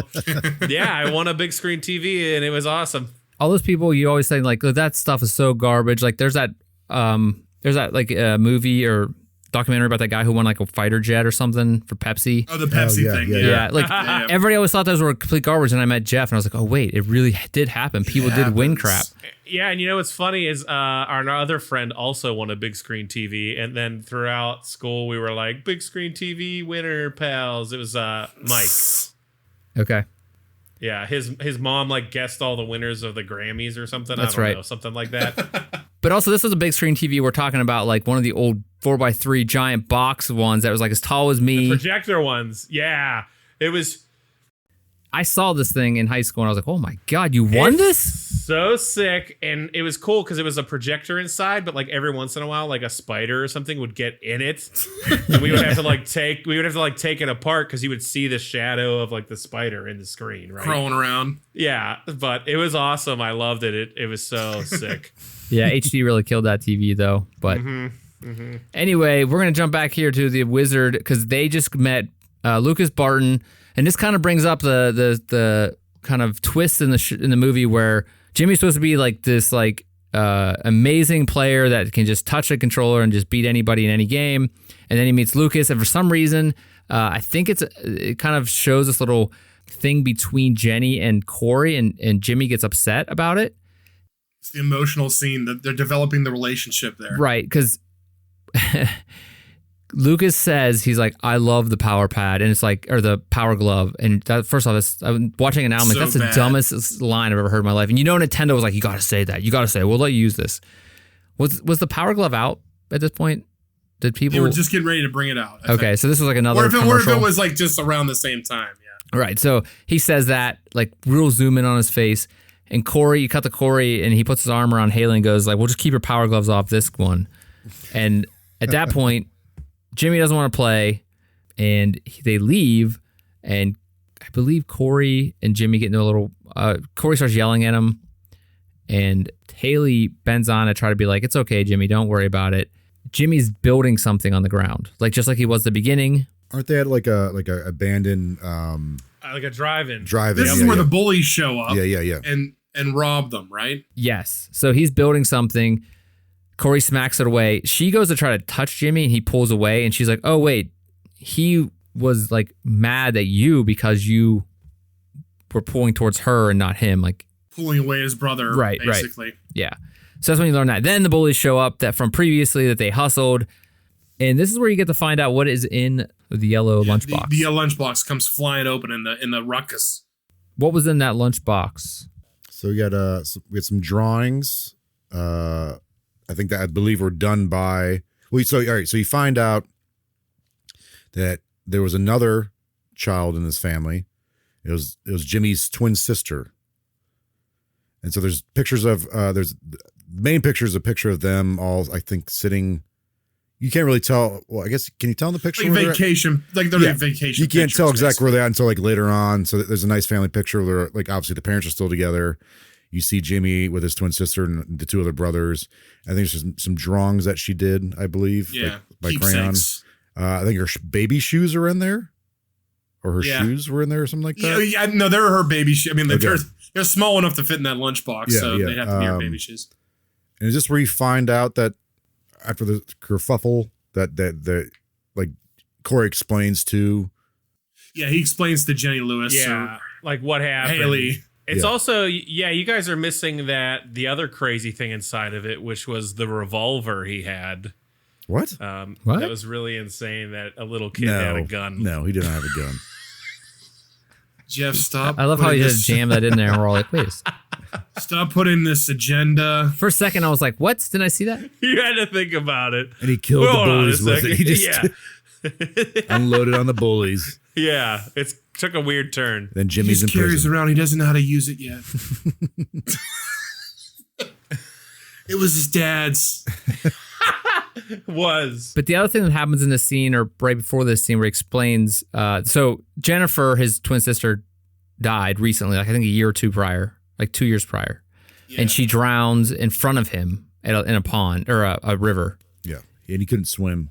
yeah, I won a big screen TV and it was awesome. All those people you always say, like, that stuff is so garbage. Like, there's that like movie or documentary about that guy who won like a fighter jet or something for Pepsi. Oh, the Pepsi thing. Yeah. Like, everybody always thought those were complete garbage. And I met Jeff and I was like, oh, wait, it really did happen. People did win crap. Yeah, and you know what's funny is our other friend also won a big screen TV, and then throughout school we were like, big screen TV winner pals. It was Mike. Okay. Yeah, his mom like guessed all the winners of the Grammys or something. That's I don't right. know, something like that. But also, this was a big screen TV. We're talking about like one of the old 4x3 giant box ones that was like as tall as me. The projector ones. Yeah, it was. I saw this thing in high school and I was like, oh my God, you won this? So sick. And it was cool because it was a projector inside, but like every once in a while, like a spider or something would get in it. And we would have to take it apart because you would see the shadow of like the spider in the screen, right? Crawling around. Yeah, but it was awesome. I loved it. It was so sick. Yeah, HD really killed that TV though. But anyway, we're going to jump back here to the Wizard because they just met Lucas Barton. And this kind of brings up the kind of twist in the movie where Jimmy's supposed to be like this like amazing player that can just touch a controller and just beat anybody in any game. And then he meets Lucas, and for some reason, I think it kind of shows this little thing between Jenny and Corey, and Jimmy gets upset about it. It's the emotional scene that they're developing the relationship there, right? Because Lucas says, he's like, I love the power pad, and it's like, or the power glove. And that, first off, I'm watching it now, I'm like, that's the dumbest line I've ever heard in my life. And you know, Nintendo was like, you got to say that. You got to say, we'll let you use this. Was the power glove out at this point? Did people? They were just getting ready to bring it out. I think. So this was like another or if commercial. it was like just around the same time. Yeah. Right. So he says that, like, real zoom in on his face. And Corey, you cut to Corey, and he puts his arm around Haley and goes, like, we'll just keep your power gloves off this one. And at that point, Jimmy doesn't want to play, and they leave, and I believe Corey and Jimmy get into a little... Corey starts yelling at him, and Haley bends on to try to be like, it's okay, Jimmy, don't worry about it. Jimmy's building something on the ground, like just like he was at the beginning. Aren't they at like a abandoned... like a drive-in. This is where the bullies show up. Yeah. And rob them, right? Yes. So he's building something. Corey smacks it away. She goes to try to touch Jimmy, and he pulls away, and she's like, oh, wait, he was like mad at you because you were pulling towards her and not him, like pulling away his brother, right, basically. Right. Yeah. So that's when you learn that. Then the bullies show up that from previously that they hustled, and this is where you get to find out what is in the yellow lunchbox. The yellow lunchbox comes flying open in the ruckus. What was in that lunchbox? So we had some drawings. I think that I believe were done by. Well, so all right. So you find out that there was another child in this family, It was Jimmy's twin sister. And so there's pictures of there's the main picture is a picture of them all, I think, sitting. You can't really tell. Well, I guess, can you tell in the picture? Like vacation, like they're like vacation. You can't tell exactly basically where they're at until like later on. So there's a nice family picture where, like, obviously the parents are still together. You see Jimmy with his twin sister and the two other brothers. I think there's some drawings that she did, I believe, Yeah, like, by crayon. I think her baby shoes are in there, or her shoes were in there or something like that. Yeah, no, they're her baby shoes. I mean, they're small enough to fit in that lunchbox, so they have to be her baby shoes. And is this where you find out that after the kerfuffle that like Corey explains to? Yeah, he explains to Jenny Lewis. Yeah, like what happened. Haley. It's also, you guys are missing the other crazy thing inside of it, which was the revolver he had. What? What? That was really insane that a little kid had a gun. No, he didn't have a gun. Jeff, stop. I love how you just jammed that in there, and we're all like, wait. Stop putting this agenda. For a second, I was like, what? Didn't I see that? You had to think about it. And he killed the bullies with it. He just Yeah. unloaded on the bullies. Yeah, it took a weird turn. Then He Jimmy's in just carries prison. around. He doesn't know how to use it yet. It was his dad's. Was. But the other thing that happens in the scene, or right before this scene, where he explains, so Jennifer, his twin sister, died recently, like I think a year or two prior, like 2 years prior. Yeah. And she drowns in front of him in a pond or a river. Yeah, and he couldn't swim.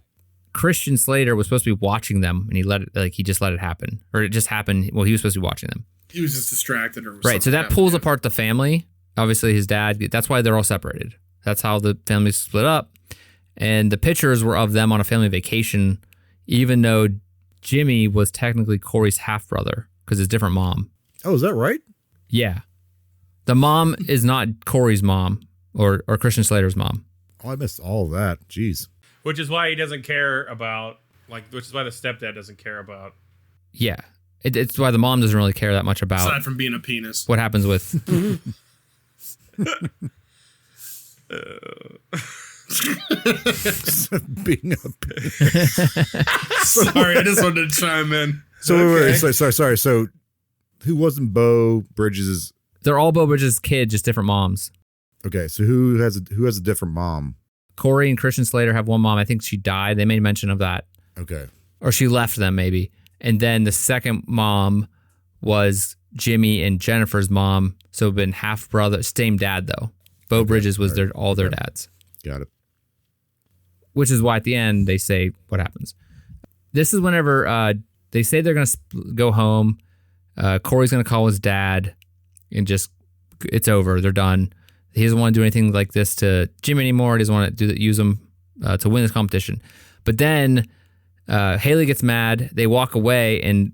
Christian Slater was supposed to be watching them, and he just let it happen, or it just happened. Well, he was supposed to be watching them. He was just distracted, or Right. So that pulls apart the family. Obviously, his dad. That's why they're all separated. That's how the family split up. And the pictures were of them on a family vacation, even though Jimmy was technically Corey's half brother because it's a different mom. Oh, is that right? Yeah. The mom is not Corey's mom or Christian Slater's mom. Oh, I missed all of that. Jeez. Which is why he doesn't care about, which is why the stepdad doesn't care about. Yeah. It's why the mom doesn't really care that much about aside from being a penis. what happens with. Being a Sorry, I just wanted to chime in. So wait, sorry. So who wasn't Beau Bridges'? They're all Beau Bridges' kids, just different moms. Okay, so who has a different mom? Corey and Christian Slater have one mom. I think she died. They made mention of that. Okay. Or she left them, maybe. And then the second mom was Jimmy and Jennifer's mom. So been half brother, same dad though. Beau Bridges was all their dads. Got it. Which is why at the end they say what happens. This is whenever they say they're going to go home. Corey's going to call his dad and just, it's over. They're done. He doesn't want to do anything like this to Jimmy anymore. He doesn't want to use him to win this competition. But then Haley gets mad. They walk away, and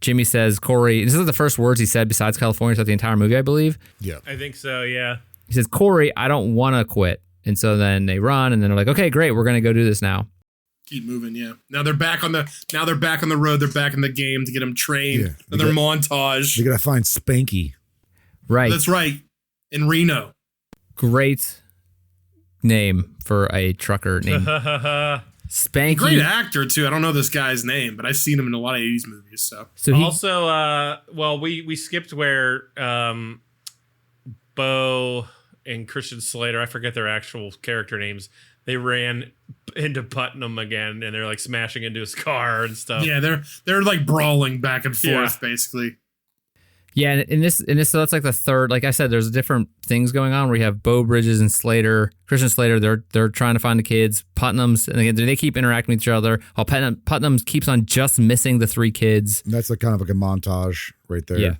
Jimmy says, Corey, this is the first words he said besides California throughout the entire movie, I believe. Yeah. I think so, yeah. He says, Corey, I don't want to quit. And so then they run, and then they're like, okay, great, we're going to go do this now. Keep moving, yeah. Now they're back on the road. They're back in the game to get them trained. Yeah. Another montage. They gotta find Spanky. Right. That's right. In Reno. Great name for a trucker named Spanky. Great actor too. I don't know this guy's name, but I've seen him in a lot of 80s movies. So he, also, we skipped where Beau and Christian Slater, I forget their actual character names, they ran into Putnam again, and they're like smashing into his car and stuff. yeah, they're like brawling back and forth, basically. Yeah, and in this, so that's like the third. Like I said, there's different things going on where you have Beau Bridges and Slater, Christian Slater. They're trying to find the kids. Putnam's, and they keep interacting with each other. While Putnam keeps on just missing the three kids. And that's like kind of like a montage right there. Yeah.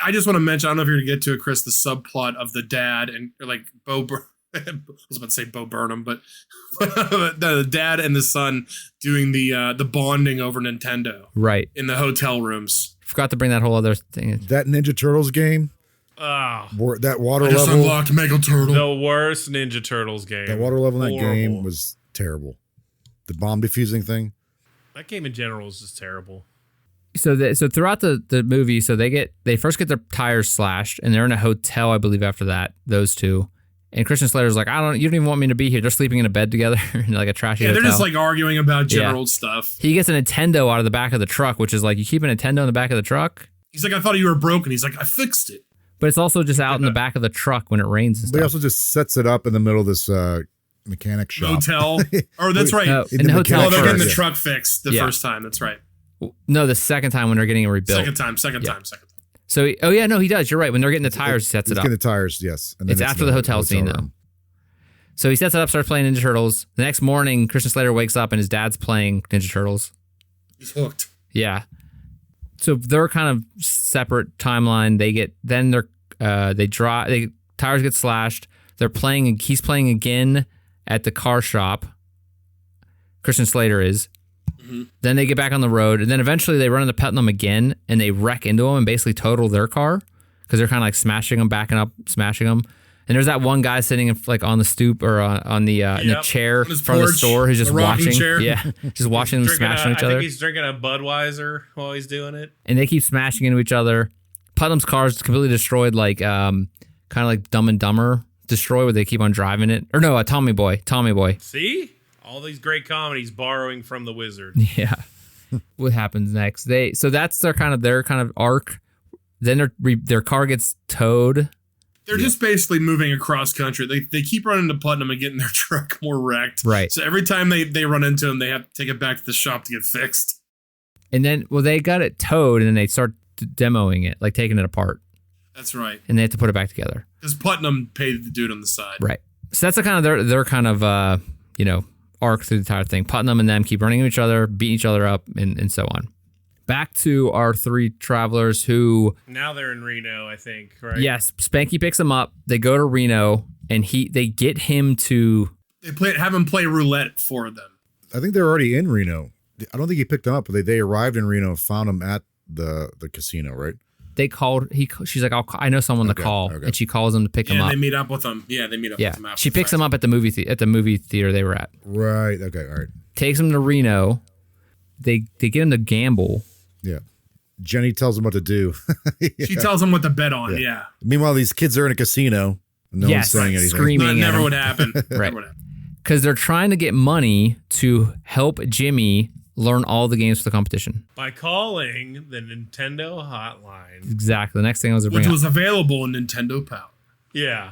I just want to mention, I don't know if you're going to get to it, Chris, the subplot of the dad and like I was about to say Bo Burnham, but the dad and the son doing the bonding over Nintendo. Right. In the hotel rooms. Forgot to bring that whole other thing in. That Ninja Turtles game. Oh, That water I just level. unlocked Mega Turtle. the worst Ninja Turtles game. That water level in that Horrible. game was terrible. The bomb defusing thing. That game in general is just terrible. So throughout the movie, so they first get their tires slashed, and they're in a hotel, I believe. After that, those two, and Christian Slater's like, you don't even want me to be here. They're sleeping in a bed together in like a trashy Yeah, hotel. they're just like arguing about general stuff. He gets a Nintendo out of the back of the truck, which is like, you keep a Nintendo in the back of the truck? He's like, I thought you were broken. He's like, I fixed it. But it's also just out in the back of the truck when it rains and But he stuff. also just sets it up in the middle of this mechanic shop. Motel. Or that's right. No, In in the the hotel Oh, they're getting the first. truck fixed the Yeah. first time. That's right. No, the second time when they're getting it rebuilt. Second time. So, he does. You're right. When they're getting the tires, he sets He's it up. getting the tires, yes. And then It's after the hotel scene, though. room. So he sets it up, starts playing Ninja Turtles. The next morning, Christian Slater wakes up and his dad's playing Ninja Turtles. He's hooked. Yeah. So they're kind of separate timeline. Tires get slashed. He's playing again at the car shop. Christian Slater is. Mm-hmm. Then they get back on the road, and then eventually they run into Putnam again, and they wreck into him and basically total their car because they're kind of like smashing them, backing up, smashing them. And there's that one guy sitting like on the stoop or in the chair in his front of the porch, store who's just the rocking watching. chair. Yeah, just watching them smashing each I other. think he's drinking a Budweiser while he's doing it. And they keep smashing into each other. Putnam's car is completely destroyed, like kind of like Dumb and Dumber destroy, where they keep on driving it. Or no, Tommy Boy. See? All these great comedies borrowing from the Wizard. Yeah. What happens next? So that's their kind of arc. Then their car gets towed. They're just basically moving across country. They keep running into Putnam and getting their truck more wrecked. Right. So every time they run into him, they have to take it back to the shop to get fixed. And then, they got it towed, and then they start demoing it, like taking it apart. That's right. And they have to put it back together. Because Putnam paid the dude on the side. Right. So that's the kind of their kind of arc through the entire thing. Putnam and them keep running into each other, beating each other up, and so on. Back to our three travelers who... Now they're in Reno, I think, right? Yes, Spanky picks them up. They go to Reno, and they get him to... They have him play roulette for them. I think they're already in Reno. I don't think he picked them up, but they arrived in Reno and found him at the casino, right? They called... She's like, I know someone to call. Okay. And she calls him to pick him up. They meet up with him. Yeah, they meet up with him after She picks him up at the movie theater they were at. Right. Okay. All right. Takes him to Reno. They get him to gamble. Yeah. Jenny tells him what to do. She tells him what to bet on. Yeah. Meanwhile, these kids are in a casino. And no one's saying anything. Screaming. That at never him. would happen. Right. Because they're trying to get money to help Jimmy learn all the games for the competition. By calling the Nintendo hotline. Exactly. The next thing I was to bring Which up. was available in Nintendo Power. Yeah.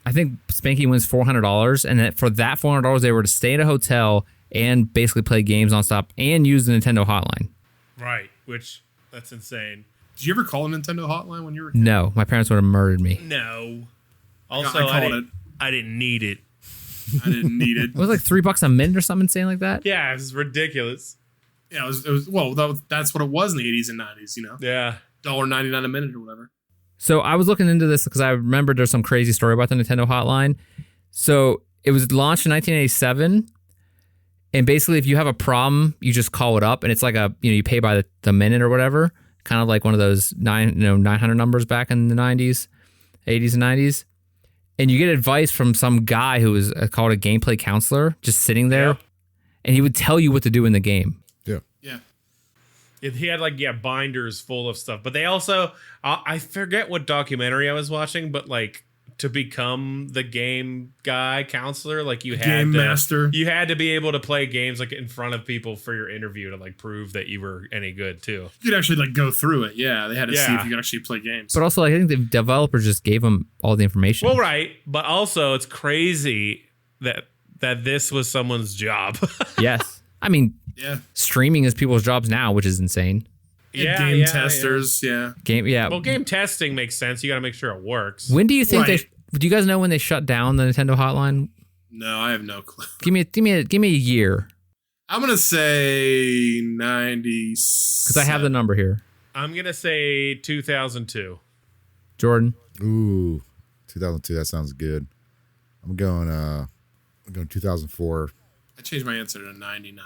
I think Spanky wins $400, and that for that $400 they were to stay at a hotel and basically play games nonstop and use the Nintendo hotline. Right. Which, that's insane. Did you ever call a Nintendo hotline when you were a kid? No, my parents would have murdered me. No. Also, I called it. I didn't need it. I didn't need it. It was like $3 a minute or something insane like that. Yeah, it was ridiculous. Yeah, it was that's what it was in the 80s and 90s, you know? Yeah. $1.99 a minute or whatever. So I was looking into this because I remembered there's some crazy story about the Nintendo hotline. So it was launched in 1987. And basically, if you have a problem, you just call it up, and it's like you pay by the minute or whatever, kind of like one of those 900 numbers back in the 80s and 90s. And you get advice from some guy who was called a gameplay counselor, just sitting there, Yeah. and he would tell you what to do in the game. Yeah. He had binders full of stuff. But they also, I forget what documentary I was watching, but to become the game guy counselor, you had Game master. You had to be able to play games in front of people for your interview to prove that you were any good too. You could actually go through it. Yeah, they had to see Yeah. if you could actually play games. But also, I think the developers just gave him all the information. Well, right, but also it's crazy that this was someone's job. Yes. I mean, yeah. streaming is people's jobs now, which is insane. Game testers. Yeah. Well, game testing makes sense. You got to make sure it works. When do you think Right. do you guys know when they shut down the Nintendo hotline? No, I have no clue. Give me a year, I'm gonna say 90. because I have the number here. I'm gonna say 2002. Jordan. Ooh, 2002. That sounds good. I'm going 2004. I changed my answer to 99.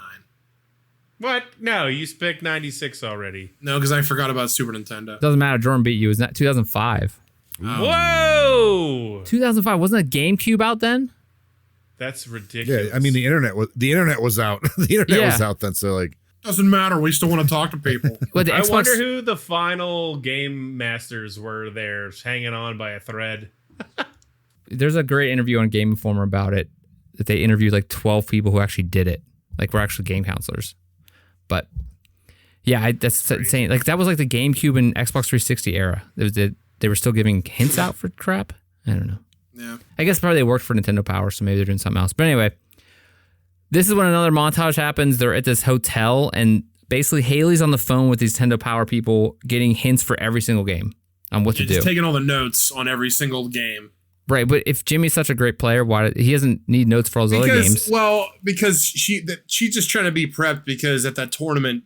What? No, you picked 96 already. No, because I forgot about Super Nintendo. Doesn't matter. Jordan beat you. It was not 2005. Whoa! 2005 wasn't a GameCube out then? That's ridiculous. Yeah, I mean the internet was out. The internet was out then, so Doesn't matter. We still want to talk to people. But the I Xbox, wonder who the final game masters were there, hanging on by a thread. there's a great interview on Game Informer about it. That they interviewed 12 people who actually did it. Were actually game counselors. But Yeah, that's insane. Like that was like the GameCube and Xbox 360 era. They were still giving hints out for crap. I don't know. Yeah. I guess probably they worked for Nintendo Power, so maybe they're doing something else. But anyway, this is when another montage happens. They're at this hotel, and basically Haley's on the phone with these Nintendo Power people, getting hints for every single game on what to do. Just taking all the notes on every single game. Right, but if Jimmy's such a great player, why he doesn't need notes for all his other games? Well, because she's just trying to be prepped because at that tournament,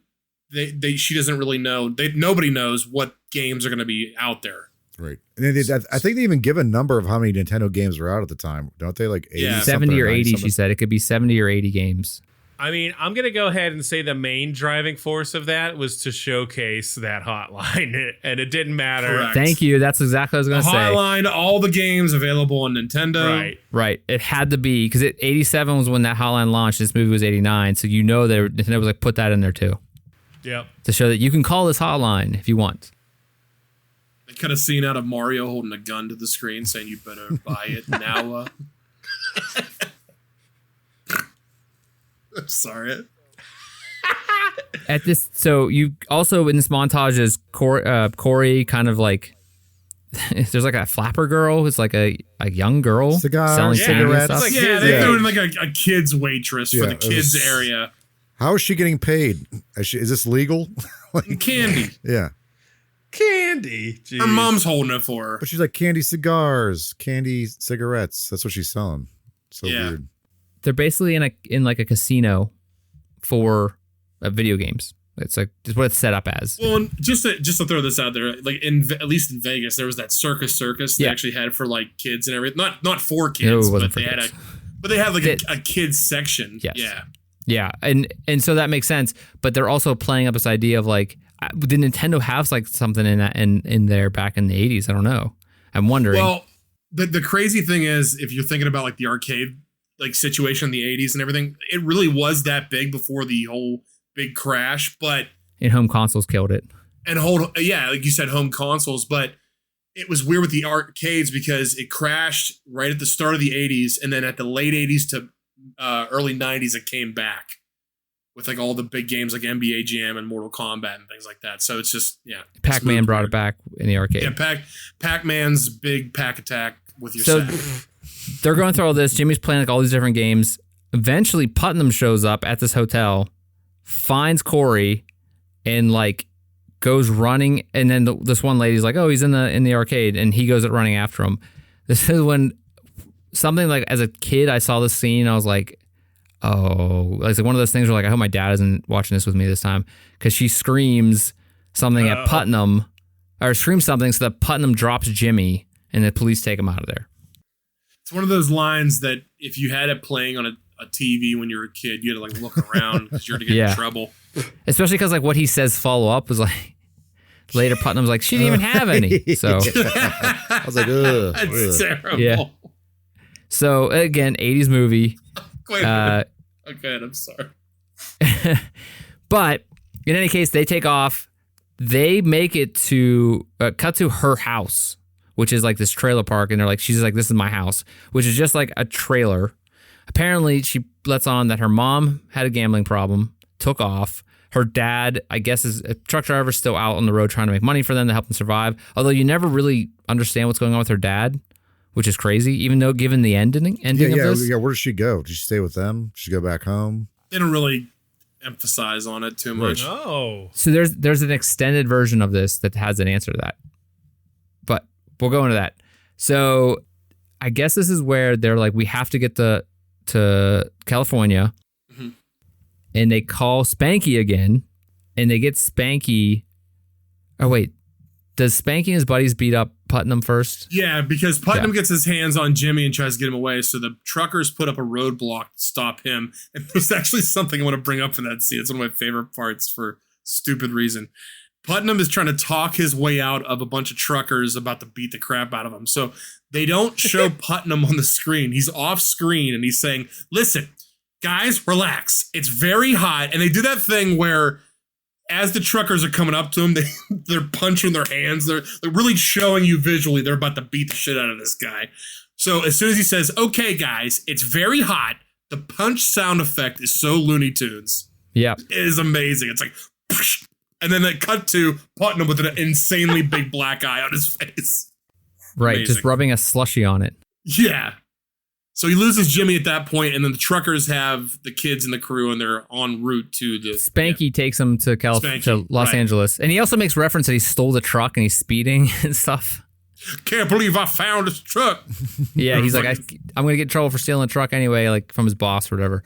she doesn't really know. Nobody knows what games are going to be out there. Right. And I think they even give a number of how many Nintendo games were out at the time, don't they? Like 80, 70 or 80, something? she said. It could be 70 or 80 games. I mean, I'm going to go ahead and say the main driving force of that was to showcase that hotline, and it didn't matter. Correct. Thank you. That's exactly what I was going to say. Hotline, all the games available on Nintendo. Right. It had to be, because 87 was when that hotline launched. This movie was 89, so you know that Nintendo was like, put that in there too. Yep. To show that you can call this hotline if you want. They cut a scene out of Mario holding a gun to the screen saying, you better buy it now. I'm sorry. At this, so you also in this montage is Corey kind of like there's like a flapper girl who's like a young girl Cigars, selling cigarettes. stuff. Like, they threw in like a kid's waitress for the kids area. How is she getting paid? Is this legal? Candy. Yeah. Candy. Jeez. Her mom's holding it for her. But she's like candy cigars, candy cigarettes. That's what she's selling. So weird. They're basically in like a casino for video games. It's like just what it's set up as. Well, and just to throw this out there, like at least in Vegas, there was that circus they actually had for like kids and everything. Not for kids, but they had they had like a kids section. Yes. Yeah. Yeah, and so that makes sense. But they're also playing up this idea of like, did Nintendo have like something in there back in the 80s? I don't know. I'm wondering. Well, the crazy thing is, if you're thinking about like the arcade like situation in the 80s and everything, it really was that big before the whole big crash. But and home consoles killed it. And like you said, home consoles. But it was weird with the arcades because it crashed right at the start of the 80s, and then at the late 80s to early 90s it came back with like all the big games like NBA Jam and Mortal Kombat and things like that. So it's just Pac-Man brought it back in the arcade. Yeah, Pac-Man's big pack attack with your sack. They're going through all this. Jimmy's playing like all these different games. Eventually Putnam shows up at this hotel, finds Corey, and like goes running, and then this one lady's like, oh, he's in the arcade, and he goes running after him. This is when something like, as a kid, I saw this scene, I was like, oh, like one of those things where like, I hope my dad isn't watching this with me this time, because she screams something at Putnam, or screams something so that Putnam drops Jimmy, and the police take him out of there. It's one of those lines that if you had it playing on a TV when you were a kid, you had to like look around because you're going to get in trouble. Especially because like what he says follow up was like, later Putnam's like, she didn't even have any. So I was like, ugh. That's terrible. Yeah. So again, 80s movie. Wait, okay, I'm sorry. But in any case, they take off. They make it to cut to her house, which is like this trailer park, and they're like, she's like, this is my house, which is just like a trailer. Apparently, she lets on that her mom had a gambling problem, took off. Her dad, I guess, is a truck driver, still out on the road trying to make money for them to help them survive. Although you never really understand what's going on with her dad, which is crazy, even though given the ending of this. Yeah, where does she go? Does she stay with them? Does she go back home? They don't really emphasize on it too much. Oh. So there's an extended version of this that has an answer to that. But we'll go into that. So I guess this is where they're like, we have to get to California. Mm-hmm. And they call Spanky again, and they get Spanky. Oh, wait. Does Spanky and his buddies beat up Putnam first? Yeah, because Putnam gets his hands on Jimmy and tries to get him away. So the truckers put up a roadblock to stop him. And there's actually something I want to bring up in that scene. It's one of my favorite parts for stupid reason. Putnam is trying to talk his way out of a bunch of truckers about to beat the crap out of him. So they don't show Putnam on the screen. He's off screen and he's saying, listen, guys, relax. It's very hot. And they do that thing where as the truckers are coming up to him, they're punching their hands. They're really showing you visually they're about to beat the shit out of this guy. So as soon as he says, okay, guys, it's very hot, the punch sound effect is so Looney Tunes. Yeah. It is amazing. It's like, And then they cut to Putnam with an insanely big black eye on his face. Right, Amazing. just rubbing a slushie on it. Yeah. So he loses Jimmy at that point, and then the truckers have the kids and the crew, and they're en route to the... Spanky takes him to to Los Angeles. And he also makes reference that he stole the truck and he's speeding and stuff. Can't believe I found this truck. Yeah, he's like, I'm going to get in trouble for stealing a truck anyway, like from his boss or whatever.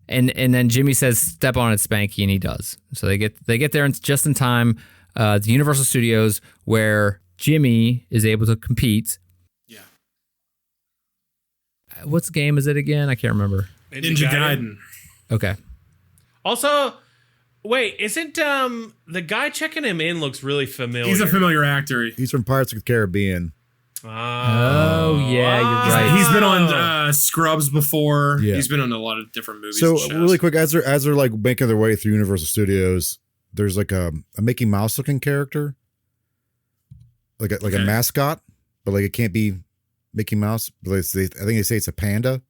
And then Jimmy says, step on it, Spanky, and he does. So they get there just in time. The Universal Studios, where Jimmy is able to compete. Yeah. What's game is it again? I can't remember. Ninja Gaiden. Okay. Also, wait, isn't the guy checking him in looks really familiar? He's a familiar actor. He's from Pirates of the Caribbean. Oh, yeah, you're right. He's been on Scrubs before. Yeah. He's been on a lot of different movies. So and shows. really quick, as they're like making their way through Universal Studios, there's like a Mickey Mouse looking character, like a mascot, but like it can't be Mickey Mouse. But I think they say it's a panda.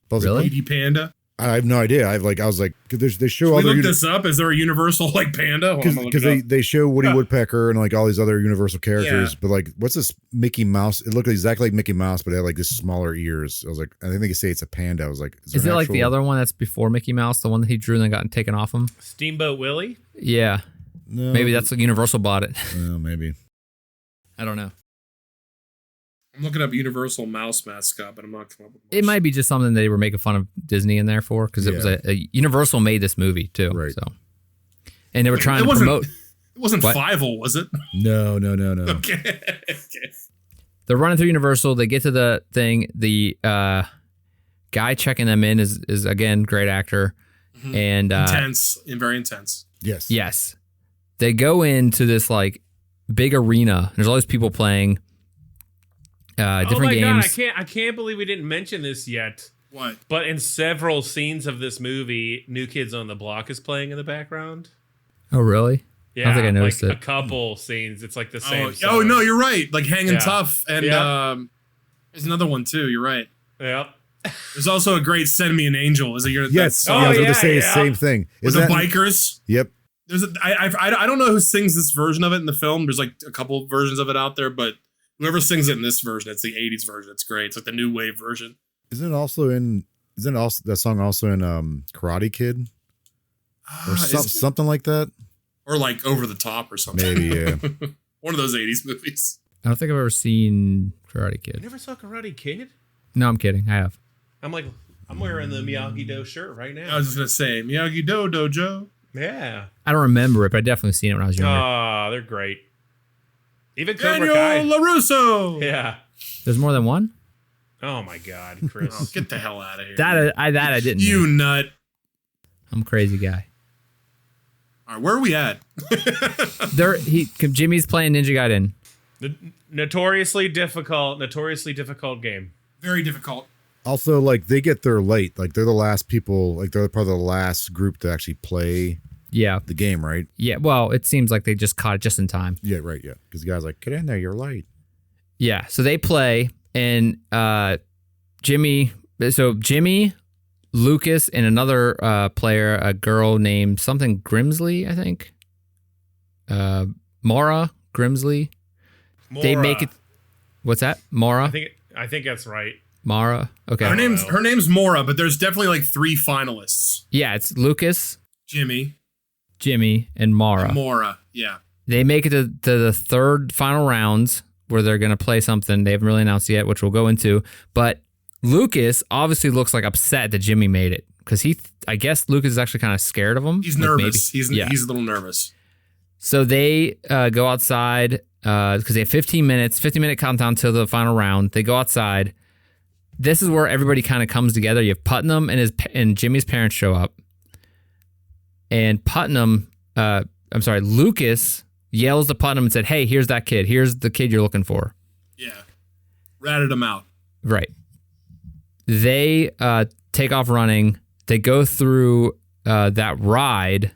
Really? Lady Panda. I have no idea. I was like, cause they show Should we other look this up. Is there a Universal like panda? because they show Woody Woodpecker and like all these other Universal characters, but like, what's this Mickey Mouse? It looked exactly like Mickey Mouse, but it had like this smaller ears. I was like, I think they say it's a panda. I was like, Is it like the other one that's before Mickey Mouse, the one that he drew and then got taken off him? Steamboat Willie? Yeah. No, Maybe that's what Universal bought it. Well, maybe. I don't know. I'm looking up Universal mouse mascot, but I'm not coming up with It might be just something they were making fun of Disney in there for, because it was a Universal made this movie too. Right. So, and they were trying to promote. It wasn't What? Fievel, was it? No. Okay. They're running through Universal. They get to the thing. The guy checking them in is again great actor, and Intense and very intense. Yes. yes, they go into this like big arena. There's all these people playing different games. God, I can't believe we didn't mention this yet. What? But in several scenes of this movie, New Kids on the Block is playing in the background. Oh, really? Yeah, I don't think I noticed like it. a couple scenes. It's like the same. Oh song. no, you're right. Like Hanging Yeah. Tough, and there's another one too. You're right. Yep. There's also a great "Send Me an Angel." Is it your? Yes. that's- Oh, I was going yeah, to say the yeah. same thing. With the bikers. Yep. There's I don't know who sings this version of it in the film. There's like a couple versions of it out there, but whoever sings it in this version, it's the '80s version. It's great. It's like the new wave version. Isn't that song also in Karate Kid or something like that? Or like Over the Top or something. Maybe, yeah. One of those '80s movies. I don't think I've ever seen Karate You Kid. never saw Karate Kid? No, I'm kidding. I have. I'm wearing the Miyagi-Do shirt right now. I was just gonna say Miyagi-Do Dojo. Yeah. I don't remember it, but I definitely seen it when I was younger. Oh, they're great. Even Cobra Daniel Kai. LaRusso. Yeah. There's more than one? Oh my God, Chris. Oh, get the hell out of here. That I didn't you know. nut. I'm a crazy guy. All right, where are we at? Jimmy's playing Ninja Gaiden. The notoriously difficult game. Very difficult. Also, like, they get there late. Like, they're the last people, like, they're part of the last group to actually play Yeah. the game, right? Yeah. Well, it seems like they just caught it just in time. Yeah, right, yeah. Because the guy's like, get in there, you're late. Yeah. So they play, and Jimmy, Lucas, and another player, a girl named something Grimsley, I think. Maura Grimsley. They make it. What's that? Maura? I think that's right. Mara. Okay. Her name's Maura, but there's definitely like 3 finalists. Yeah, it's Lucas, Jimmy, and Mara. and Maura. Yeah. They make it to the third final rounds where they're going to play something they haven't really announced yet, which we'll go into. But Lucas obviously looks like upset that Jimmy made it because I guess Lucas is actually kind of scared of him. He's Like, nervous. He's a little nervous. So they go outside because they have 15-minute countdown to the final round. They go outside. This is where everybody kind of comes together. You have Putnam and Jimmy's parents show up. And Lucas yells to Putnam and said, "Hey, here's that kid. Here's the kid you're looking for." Yeah. Ratted him out. Right. They take off running. They go through that ride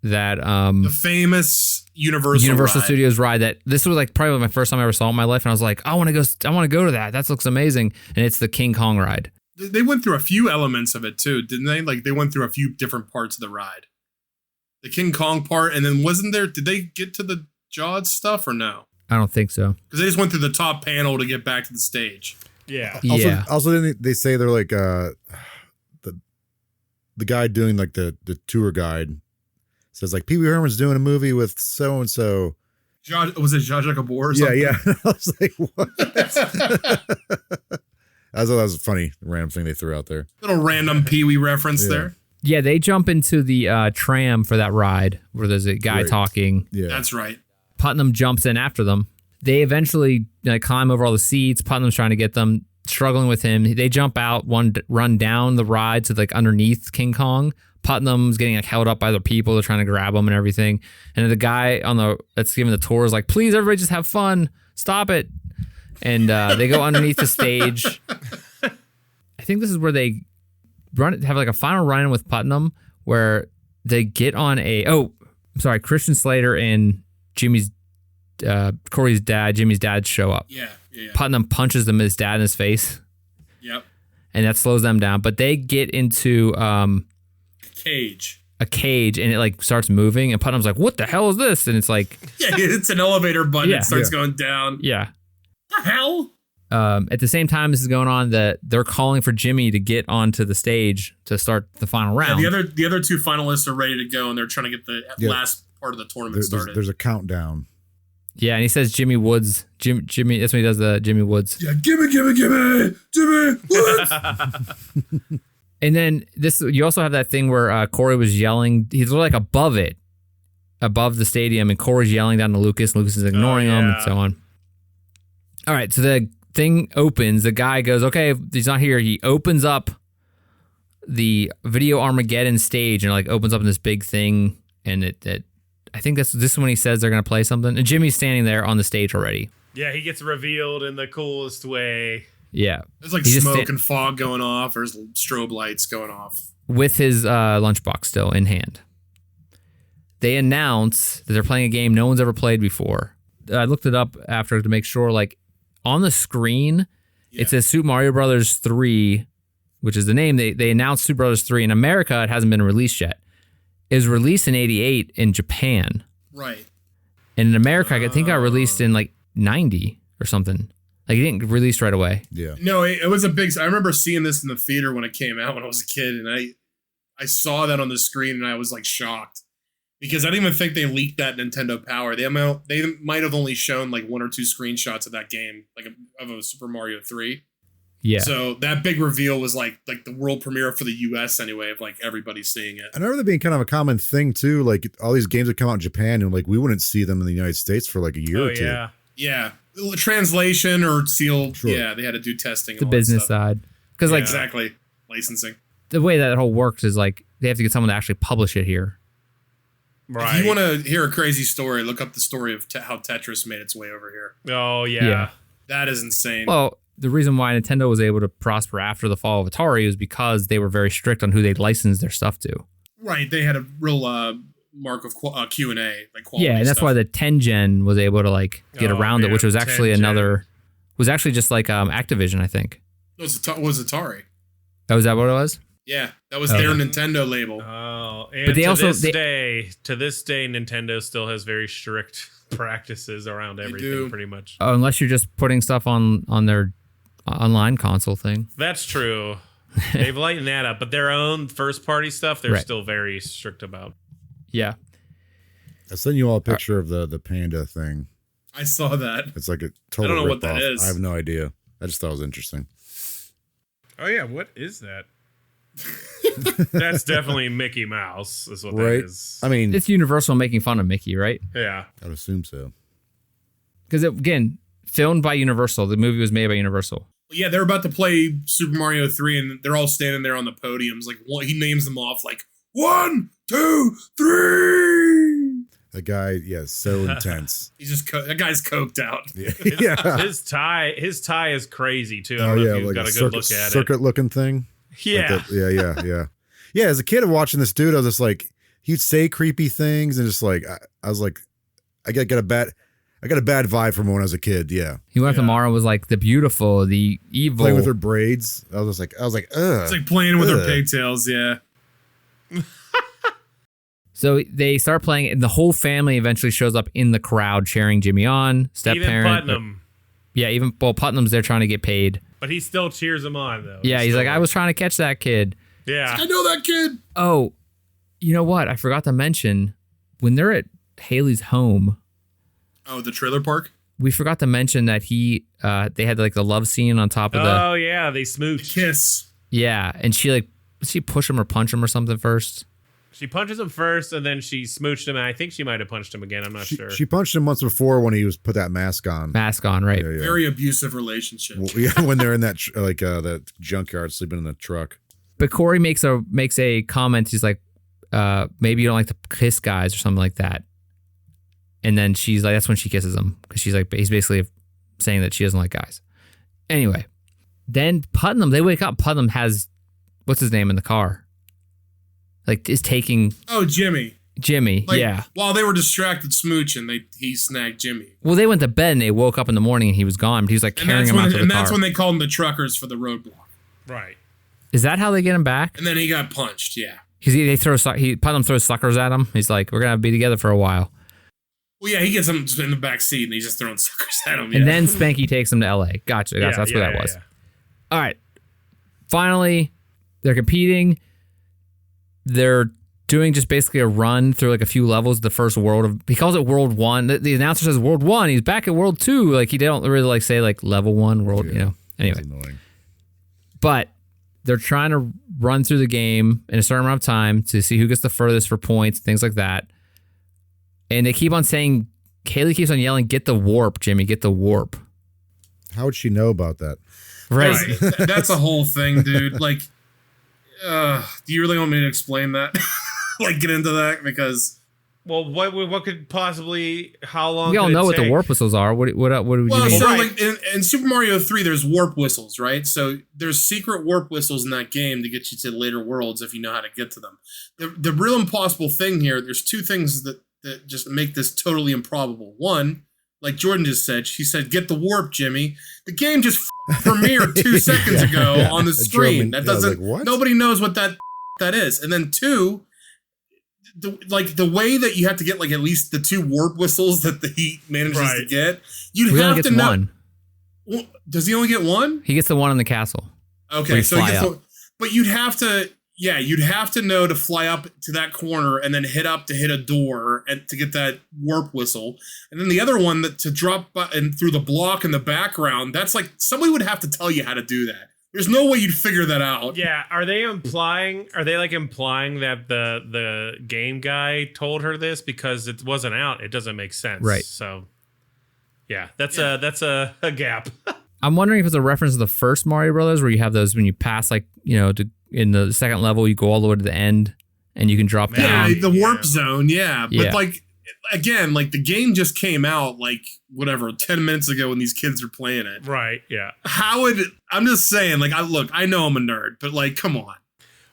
that The famous Universal ride. Studios ride. That this was like probably my first time I ever saw it in my life, and I was like, I want to go to that. That looks amazing. And it's the King Kong ride. They went through a few elements of it too, didn't they? Like they went through a few different parts of the ride. the King Kong part, and then wasn't there? Did they get to the Jaws stuff or no? I don't think so. Because they just went through the top panel to get back to the stage. Yeah. Also, didn't they say they're like the guy doing like the tour guide says like Pee Wee Herman's doing a movie with so and so. Was it Zsa Zsa Gabor or something? Yeah. I was like, what? I thought that was a funny random thing they threw out there. Little random Pee Wee reference there. Yeah, they jump into the tram for that ride where there's a guy talking. Yeah, that's right. Putnam jumps in after them. They eventually climb over all the seats. Putnam's trying to get them, struggling with him. They jump out, run down the ride to like underneath King Kong. Putnam's getting like held up by the people. They're trying to grab him and everything. And the guy that's giving the tour is like, please, everybody just have fun. Stop it. And they go underneath the stage. I think this is where they have like a final run-in with Putnam where they get on Christian Slater and Corey's dad, Jimmy's dad show up. Yeah. Putnam punches his dad in his face. Yep. And that slows them down. But they get into a cage and it like starts moving and Putnam's like, what the hell is this? And it's like, it's an elevator button. It starts going down. Yeah. The hell? At the same time this is going on, that they're calling for Jimmy to get onto the stage to start the final round. Yeah, the other two finalists are ready to go and they're trying to get the last part of the tournament started. There's a countdown. Yeah, and he says Jimmy Woods. Jimmy. That's when he does the Jimmy Woods. Yeah, gimme, Jimmy Woods. And then you also have that thing where Corey was yelling. He's like above the stadium, and Corey's yelling down to Lucas. Lucas is ignoring him, and so on. All right, so the thing opens. The guy goes, "Okay, he's not here." He opens up the Video Armageddon stage, and like opens up in this big thing, and it I think this is when he says they're gonna play something, and Jimmy's standing there on the stage already. Yeah, he gets revealed in the coolest way. Yeah. There's like smoke and fog going off. There's strobe lights going off. With his lunchbox still in hand. They announce that they're playing a game no one's ever played before. I looked it up after to make sure, like, on the screen, it says Super Mario Brothers 3, which is the name. They announced Super Brothers 3. In America, it hasn't been released yet. It was released in 88 in Japan. Right. And in America, I think it got released in, like, 90 or something. Like, it didn't release right away. Yeah. No, it was a big... I remember seeing this in the theater when it came out when I was a kid, and I saw that on the screen, and I was, like, shocked. Because I didn't even think they leaked that Nintendo Power. They might have only shown, like, one or two screenshots of that game, like, of a Super Mario 3. Yeah. So that big reveal was, like the world premiere for the U.S. anyway, of, like, everybody seeing it. I remember that being kind of a common thing, too. Like, all these games would come out in Japan, and, like, we wouldn't see them in the United States for, like, a year or two. Yeah. Yeah. Translation or sealed. Sure. Yeah, they had to do testing. The business side. Because, like, exactly. Licensing. The way that whole works is, like, they have to get someone to actually publish it here. Right. If you want to hear a crazy story, look up the story of how Tetris made its way over here. Oh, yeah. That is insane. Well, the reason why Nintendo was able to prosper after the fall of Atari was because they were very strict on who they'd license their stuff to. Right. They had a real mark of Q&A. Like quality yeah, and that's stuff. why the 10-gen was able to, like, get around it, which was actually 10-gen. was actually just like Activision, I think. It was Atari. Oh, is that what it was? Yeah, that was their Nintendo label. Oh, and But they to this day, Nintendo still has very strict practices around everything, pretty much. Oh, unless you're just putting stuff on their online console thing. That's true. They've lightened that up, but their own first-party stuff, they're still very strict about. Yeah. I sent you all a picture of the panda thing. I saw that. It's like a total I don't know what rip-off. that is. I have no idea. I just thought it was interesting. Oh, yeah, what is that? That's definitely Mickey Mouse, is what Right. that is. I mean, It's Universal making fun of Mickey, right? Yeah. I'd assume so. Because, again, filmed by Universal. The movie was made by Universal. Yeah, they're about to play Super Mario 3, and they're all standing there on the podiums. Like, he names them off like 1, 2, 3. That guy, yeah, so intense. He's just that guy's coked out. Yeah. His tie is crazy, too. I Oh, don't know yeah, if you've like got a a good look at it. circuit-looking thing. Yeah. Like yeah. Yeah, as a kid of watching this dude, I was just like, he'd say creepy things, and just like, I was like, I got a bad vibe from when I was a kid. Yeah, He went up to Mara and was like, the beautiful, the evil. playing with her braids. I was like, ugh. It's like playing with her pigtails. Yeah. So they start playing, and the whole family eventually shows up in the crowd cheering Jimmy on. Step Even parent. Putnam. Yeah, even Putnam's there trying to get paid. But he still cheers him on, though. Yeah, he's like, I was trying to catch that kid. Yeah. I know that kid. Oh, you know what? I forgot to mention, when they're at Haley's home, Oh, the trailer park? we forgot to mention that they had like the love scene on top of the. Oh, yeah, they smooch. Kiss. Yeah, and she push him or punch him or something first. She punches him first, and then she smooched him, and I think she might have punched him again. I'm not sure. She punched him once before when he was put that mask on. Mask on, right? Yeah, yeah. Very abusive relationship. Well, yeah, when they're in that that junkyard sleeping in the truck. But Corey makes a comment. He's like, maybe you don't like to kiss guys or something like that. And then she's like, that's when she kisses him, because he's basically saying that she doesn't like guys. Anyway, then Putnam, they wake up. Putnam has, what's his name in the car? Like, is taking Oh, Jimmy. Like, yeah. While they were distracted smooching, he snagged Jimmy. Well, they went to bed and they woke up in the morning and he was gone. But he was like carrying him out to the car. And that's when they called him the truckers for the roadblock. Right. Is that how they get him back? And then he got punched, yeah. Because Putnam throws suckers at him. He's like, we're going to be together for a while. Well, yeah, he gets him in the back seat and he's just throwing suckers at him. And then Spanky takes him to L.A. Gotcha. That's what that was. Yeah. All right. Finally, they're competing. They're doing just basically a run through like a few levels of the first world. He calls it World 1. The announcer says World 1. He's back at World 2. Like, he don't really like say like level 1, world, Anyway. Annoying. But they're trying to run through the game in a certain amount of time to see who gets the furthest for points, things like that. And they keep on saying, Haley keeps on yelling, get the warp, Jimmy, get the warp. How would she know about that? Right. That's a whole thing, dude. Like, do you really want me to explain that? Like, get into that? Because... Well, what could possibly... How long We all could it know what the take? warp whistles are. What do you Well, mean? so Right. like in Super Mario 3, there's warp whistles, right? So there's secret warp whistles in that game to get you to later worlds if you know how to get to them. The real impossible thing here, there's two things that just make this totally improbable. One, like Jordan just said, she said, get the warp, Jimmy. The game just premiered 2 seconds ago on the It drove me- screen. That yeah, I was doesn't, like, what? nobody knows what that is. And then two, the way that you have to get like at least the 2 warp whistles that he manages to Right. get, you'd He only have to gets know. one. Well, does he only get one? He gets the one in the castle. Okay, you so he fly gets up. the, but you'd have to know to fly up to that corner and then hit up to hit a door and to get that warp whistle. And then the other one that to drop and through the block in the background, that's like somebody would have to tell you how to do that. There's no way you'd figure that out. Yeah, are they implying that the game guy told her this because it wasn't out? It doesn't make sense. Right. So yeah, that's a gap. I'm wondering if it's a reference to the first Mario Brothers, where you have those when you pass, like, in the second level, you go all the way to the end and you can drop Yeah, down. the warp zone, yeah. Yeah. But like again, like the game just came out like whatever 10 minutes ago when these kids are playing it. Right, yeah. I'm just saying, like, I know I'm a nerd, but like, come on.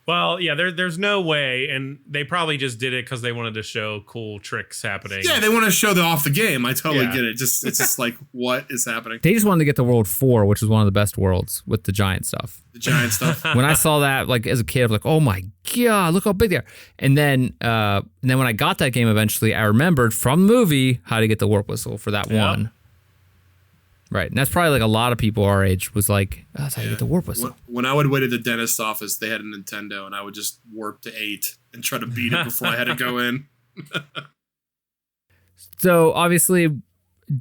Well, yeah, there's no way, and they probably just did it because they wanted to show cool tricks happening. Yeah, they want to show off the game. I totally Yeah. get it. It's just like, what is happening? They just wanted to get to World 4, which is one of the best worlds with the giant stuff. The giant stuff. When I saw that, like, as a kid, I was like, oh my God, look how big they are. And then when I got that game eventually, I remembered from the movie how to get the warp whistle for that Yeah. one. Right. And that's probably like a lot of people our age was like, oh, that's how you get the warp whistle. When I would wait at the dentist's office, they had a Nintendo, and I would just warp to 8 and try to beat it before I had to go in. So obviously,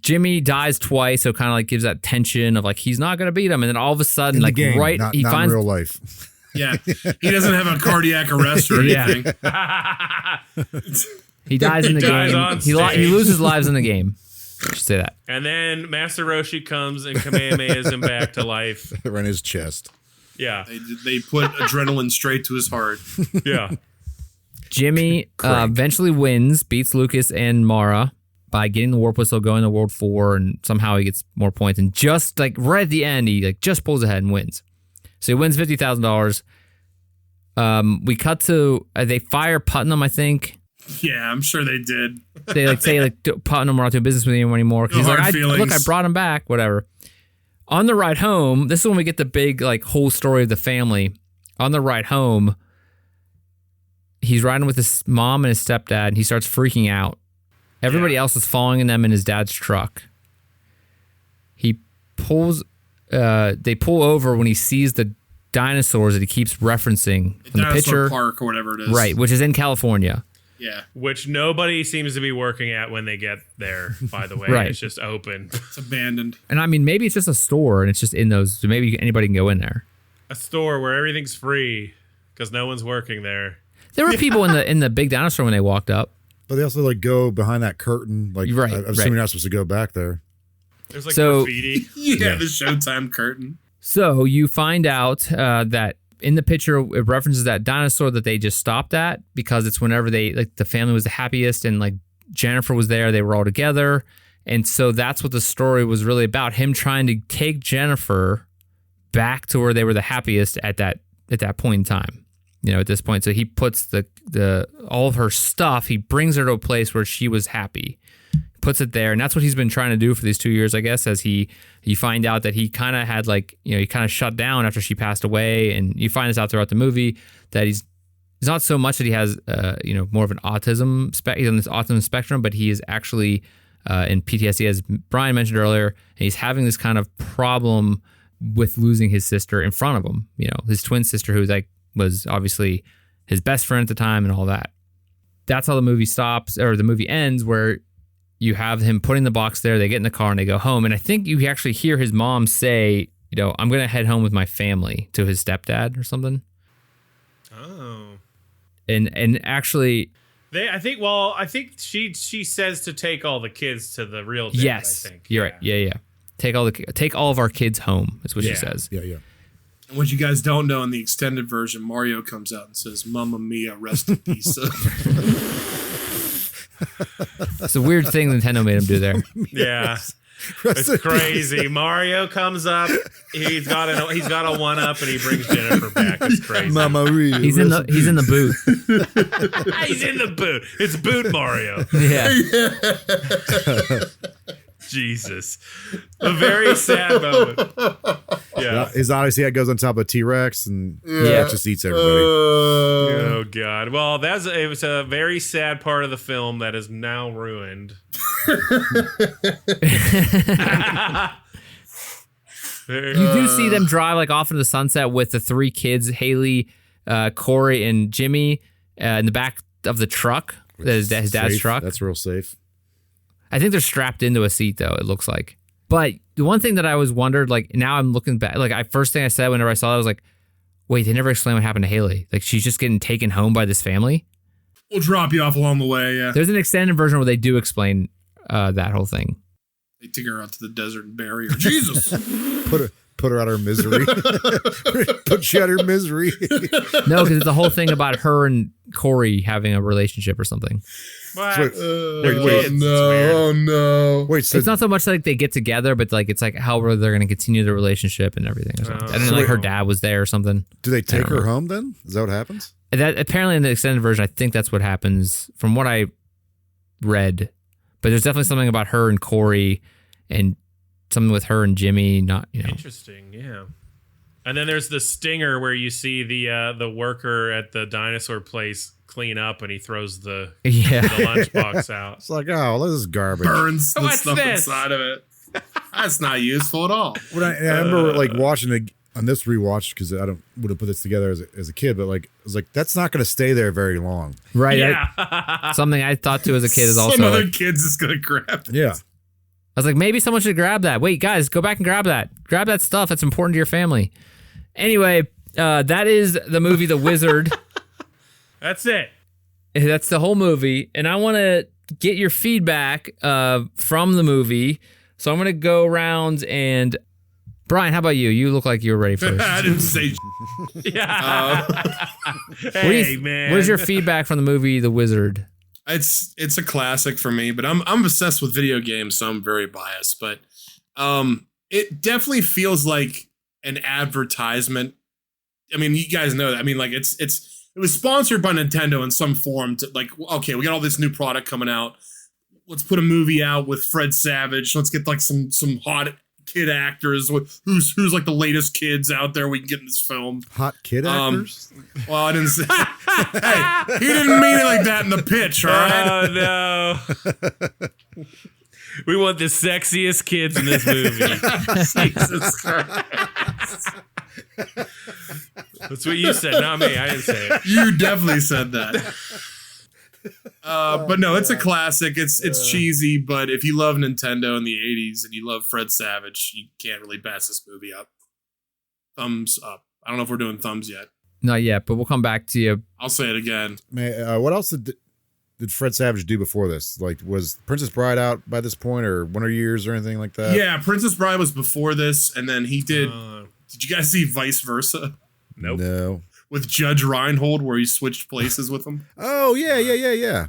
Jimmy dies twice, so kind of like gives that tension of like he's not gonna beat him, and then all of a sudden, In the like game, right, not, he not finds in real life. Yeah, he doesn't have a cardiac arrest or Yeah. anything. he dies in the He dies game. on He stage. loses lives in the game. I should say that. And then Master Roshi comes and Kamehamehas him back to life. Right in his chest. Yeah, They put adrenaline straight to his heart. yeah. Jimmy eventually wins, beats Lucas and Mara by getting the warp whistle, going to World 4, and somehow he gets more points. And just like right at the end, he like just pulls ahead and wins. So he wins $50,000. We cut to they fire Putnam, I think. Yeah, I'm sure they did. They like say like Putnam, we're not doing business with you anymore. 'Cause No he's like, hard feelings. look, I brought him back. Whatever. On the ride home, this is when we get the big like whole story of the family. On the ride home, he's riding with his mom and his stepdad, and he starts freaking out. Everybody else is following them in his dad's truck. He pulls. They pull over when he sees the dinosaurs that he keeps referencing from the picture. Park or whatever it is. Right, which is in California. Yeah. Which nobody seems to be working at when they get there, by the way. Right. It's just open. It's abandoned. And I mean, maybe it's just a store and it's just in those. So maybe anybody can go in there. A store where everything's free because no one's working there. There were people in the big dinosaur when they walked up. But they also like go behind that curtain. Like, Right, I'm assuming you're not supposed to go back there. There's like So- graffiti. Yeah, the Showtime curtain. So you find out that in the picture, it references that dinosaur that they just stopped at because it's whenever the family was the happiest and like Jennifer was there, they were all together. And so that's what the story was really about, him trying to take Jennifer back to where they were the happiest at that point in time, at this point. So he puts the all of her stuff, he brings her to a place where she was happy, puts it there. And that's what he's been trying to do for these 2 years, I guess, as you find out that he kind of had he kind of shut down after she passed away. And you find this out throughout the movie that he's not so much that he has, more of an autism he's on this autism spectrum, but he is actually in PTSD, as Brian mentioned earlier, and he's having this kind of problem with losing his sister in front of him, his twin sister, who was obviously his best friend at the time and all that. That's how the movie stops, or the movie ends, where you have him putting the box there, they get in the car and they go home. And I think you actually hear his mom say, I'm going to head home with my family, to his stepdad or something. Oh. And actually, I think she says to take all the kids to the real dad, yes, I think. you're right. Yeah. Take all of our kids home, is what she says. Yeah. And what you guys don't know, in the extended version, Mario comes out and says, "Mamma mia, rest in peace." It's a weird thing Nintendo made him do there. Yeah. It's crazy. Mario comes up. He's got a 1-up, and he brings Jennifer back. It's crazy. Mama Ria. He's in the booth. He's in the boot. It's Boot Mario. Yeah. Jesus. A very sad moment. Yeah. His Odyssey hat goes on top of T-Rex and just eats everybody. Oh God. Well, it was a very sad part of the film that is now ruined. You do see them drive off into the sunset with the 3 kids, Haley, Corey, and Jimmy, in the back of the truck. That is his dad's Safe. truck. That's real safe. I think they're strapped into a seat, though, it looks like. But the one thing that I always wondered, now I'm looking back, first thing I said whenever I saw that was wait, they never explained what happened to Haley. She's just getting taken home by this family? We'll drop you off along the way, yeah. There's an extended version where they do explain that whole thing. They take her out to the desert and bury her. Jesus! Put her out of her misery. Put you out of her misery. No, because it's a whole thing about her and Corey having a relationship or something. What? Wait, Kids. no, no. Wait, so It's not so much they get together, but it's how they're going to continue the relationship and everything. Or something. And then her dad was there or something. do they take don't her know. home then? Is that what happens? That apparently in the extended version, I think that's what happens from what I read. But there's definitely something about her and Corey, and something with her and Jimmy. Not Interesting, yeah. And then there's the stinger where you see the worker at the dinosaur place clean up, and he throws the lunchbox out. It's like, oh, this is garbage. Burns the What's stuff this? inside of it. That's not useful at all. When I remember watching it on this rewatch, because I would have put this together as a kid, but I was like, that's not going to stay there very long. right. Yeah. Something I thought to as a kid is also Some other kid's is going to grab it. Yeah. I was like, maybe someone should grab that. Wait, guys, go back and grab that. Grab that stuff that's important to your family. Anyway, that is the movie The Wizard. That's it. That's the whole movie. And I want to get your feedback from the movie. So I'm going to go around and... Brian, how about you? You look like you were ready first. I didn't say. Yeah. Man. What is your feedback from the movie The Wizard? It's a classic for me, but I'm obsessed with video games, so I'm very biased. But it definitely feels like an advertisement. I mean, you guys know that. I mean, it was sponsored by Nintendo in some form. To okay, we got all this new product coming out. Let's put a movie out with Fred Savage. Let's get some hot kid actors, who's like the latest kids out there we can get in this film. Hot kid actors? Well, I didn't say. Hey, he didn't mean it like that in the pitch, all right? Oh, no. We want the sexiest kids in this movie. Jesus Christ. That's what you said, not me. I didn't say it. You definitely said that. But no, it's a classic. It's cheesy, but if you love Nintendo in the 80s and you love Fred Savage, you can't really pass this movie up. Thumbs up. I don't know if we're doing thumbs yet. Not yet, but we'll come back to you. I'll say it again. Man, what else did Fred Savage do before this? Like, was Princess Bride out by this point, or Wonder Years, or anything like that? Yeah, Princess Bride was before this, and then he did. Did you guys see Vice Versa? Nope. No. With Judge Reinhold, where he switched places with him. Oh, yeah.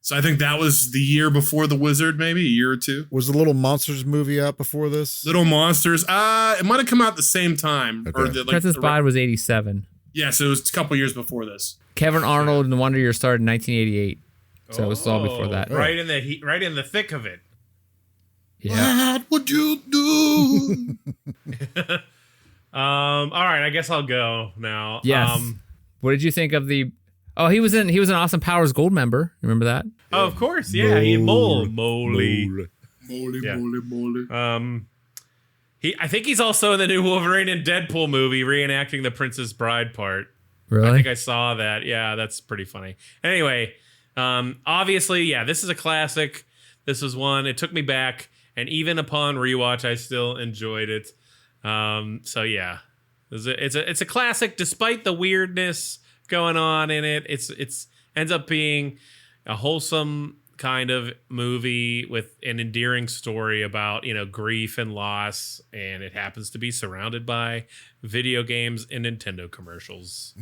So I think that was the year before The Wizard, maybe a year or two. Was the Little Monsters movie out before this? Little Monsters. It might have come out at the same time. Okay. Or Princess Bride was 87. Yeah, so it was a couple years before this. Kevin Arnold and the Wonder Years started in 1988. So it was all before that. Right in the thick of it. Yeah. What would you do? All right, I guess I'll go now. Yes. What did you think of the? Oh, he was an Austin Powers Gold member. Remember that? Oh, of course, yeah. Moly. Moly. I think he's also in the new Wolverine and Deadpool movie, reenacting the Princess Bride part. Really? I think I saw that. Yeah, that's pretty funny. Anyway, obviously, yeah, this is a classic. This was one. It took me back, and even upon rewatch, I still enjoyed it. So yeah, it's a classic, despite the weirdness going on in it. It's ends up being a wholesome kind of movie with an endearing story about, grief and loss, and it happens to be surrounded by video games and Nintendo commercials.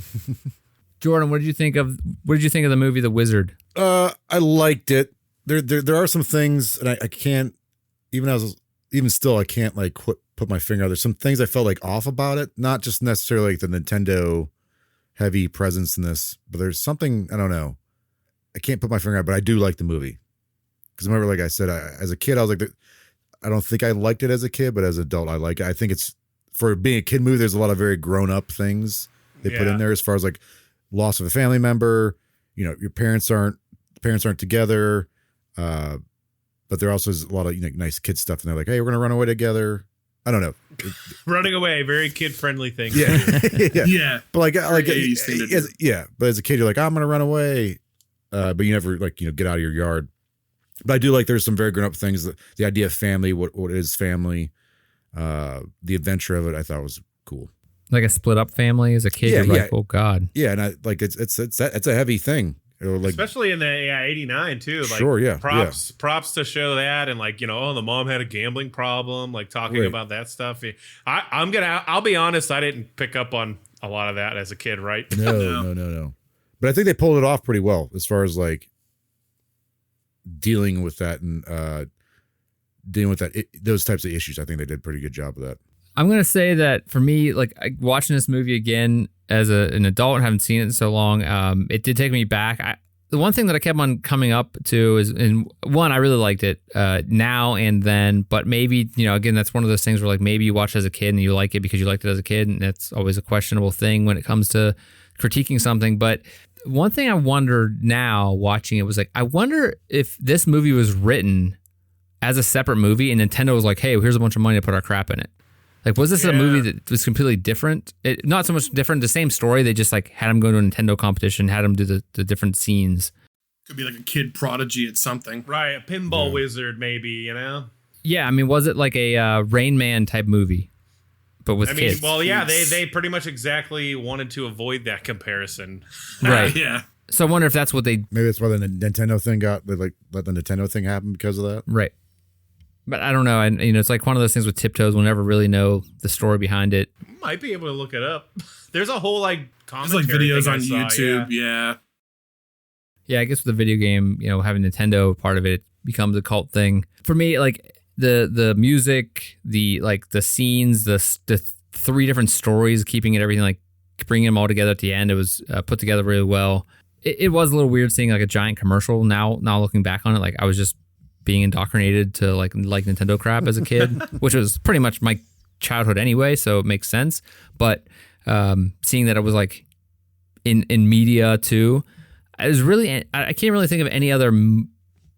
Jordan, what did you think of the movie The Wizard? I liked it. There are some things, and I can't even still I can't like put my finger out. There's some things I felt like off about it, not just necessarily like the Nintendo heavy presence in this, but there's something, I don't know. I can't put my finger out, but I do like the movie. Because remember, like I said, as a kid, I was like, I don't think I liked it as a kid, but as an adult, I like it. I think it's, for being a kid movie, there's a lot of very grown up things they put in there, as far as like loss of a family member, your parents aren't together, but there also is a lot of nice kid stuff, and they're like, hey, we're gonna run away together. I don't know. Running away, very kid-friendly thing. Yeah. Yeah. But but as a kid, you're like, I'm gonna run away, but you never get out of your yard. But I do like there's some very grown-up things. The idea of family, what is family, the adventure of it, I thought was cool. Like a split-up family as a kid, you're like, oh god. Yeah, and I like it's a heavy thing. Like, especially in the 89 too. Like, sure, yeah. Props to show that, and the mom had a gambling problem, like talking about that stuff. I'll be honest, I didn't pick up on a lot of that as a kid, right? No. But I think they pulled it off pretty well as far as like dealing with that and those types of issues. I think they did a pretty good job of that. I'm gonna say that for me, like watching this movie again as an adult and haven't seen it in so long, it did take me back. The one thing that I kept on coming up to is, and one, I really liked it now and then, but maybe, again, that's one of those things where like maybe you watch it as a kid and you like it because you liked it as a kid, and that's always a questionable thing when it comes to critiquing something. But one thing I wonder now watching it was like, I wonder if this movie was written as a separate movie and Nintendo was like, hey, here's a bunch of money to put our crap in it. Like, was this a movie that was completely different? Not so much different, the same story. They just like had him go to a Nintendo competition, had him do the different scenes. Could be like a kid prodigy at something. Right, a pinball wizard maybe, Yeah, I mean, was it like a Rain Man type movie, but with kids? Well, yeah, they pretty much exactly wanted to avoid that comparison. Right. Yeah. So I wonder if that's what they... Maybe that's why the Nintendo thing let the Nintendo thing happen because of that. Right. But I don't know. And, it's like one of those things with Tiptoes. We'll never really know the story behind it. Might be able to look it up. There's a whole There's commentary videos on saw, YouTube. Yeah. Yeah, I guess with the video game, having Nintendo part of it becomes a cult thing. For me, like the music, the scenes, the three different stories, keeping it everything, like bringing them all together at the end, it was put together really well. It was a little weird seeing like a giant commercial. Now looking back on it, like I was just being indoctrinated to like Nintendo crap as a kid, which was pretty much my childhood anyway, so it makes sense. But seeing that it was like in media too, I can't really think of any other